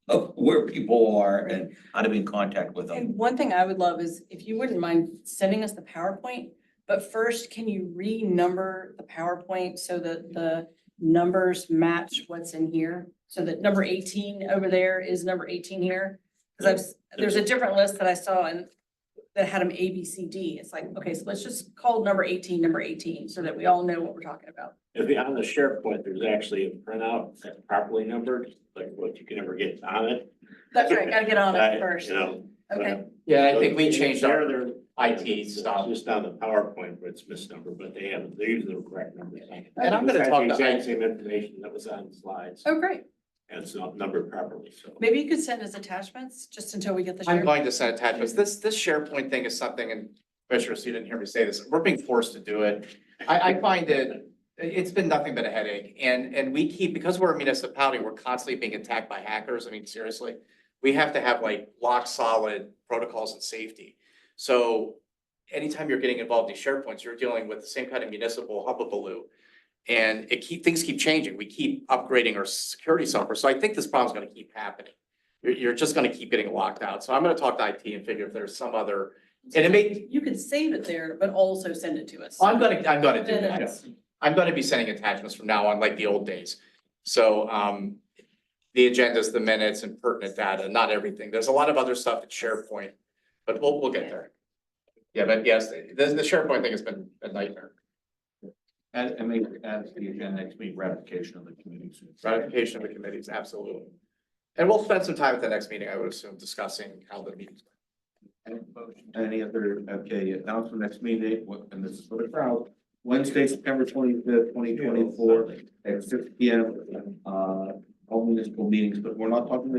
of where people are and how to be in contact with them. And one thing I would love is if you wouldn't mind sending us the PowerPoint, but first, can you renumber the PowerPoint so that the numbers match what's in here? So that number 18 over there is number 18 here? Because there's a different list that I saw and that had them A, B, C, D. It's like, okay, so let's just call number 18, so that we all know what we're talking about. If you're on the SharePoint, there's actually a printout that's properly numbered, like what you can never get on it. That's right, gotta get on it first. Okay, Yeah, I think we changed our Their IT stuff. Just on the PowerPoint, where it's misnumbered, but they're using the correct numbers. And I'm gonna It's got talk the to exact IT. same information that was on the slides, oh, great. and it's not numbered properly, so. Maybe you could send us attachments just until we get the I'm share. going to send attachments. This SharePoint thing is something, and Commissioner, so you didn't hear me say this, we're being forced to do it. I find it's been nothing but a headache, and we keep, because we're a municipality, we're constantly being attacked by hackers. I mean, seriously. We have to have lock solid protocols and safety. So anytime you're getting involved in SharePoints, you're dealing with the same kind of municipal hubbubaloo. And things keep changing. We keep upgrading our security software. So I think this problem's gonna keep happening. You're just gonna keep getting locked out. So I'm gonna talk to IT and figure if there's some other, and it may, You could save it there, but also send it to us. I'm gonna do that. Minutes. I'm gonna be sending attachments from now on, like the old days. So, the agendas, the minutes, and pertinent data, not everything. There's a lot of other stuff in SharePoint, but we'll get there. Yeah, but yes, the SharePoint thing has been a nightmare. And maybe add the agenda next week, ratification of the committees. Ratification of the committees, absolutely. And we'll spend some time at the next meeting, I would assume, discussing how the meetings went. Any other, okay, announcement next meeting, and this is for the crowd, Wednesday, September 25th, 2024, at 6 p.m. All municipal meetings, but we're not talking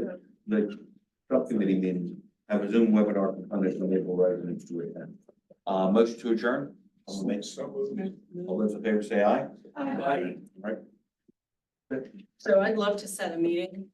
the subcommittee meetings, have a Zoom webinar for Sunday, so enable residents to attend. Motion to adjourn, all those in favor say aye. Aye. Right. So I'd love to set a meeting.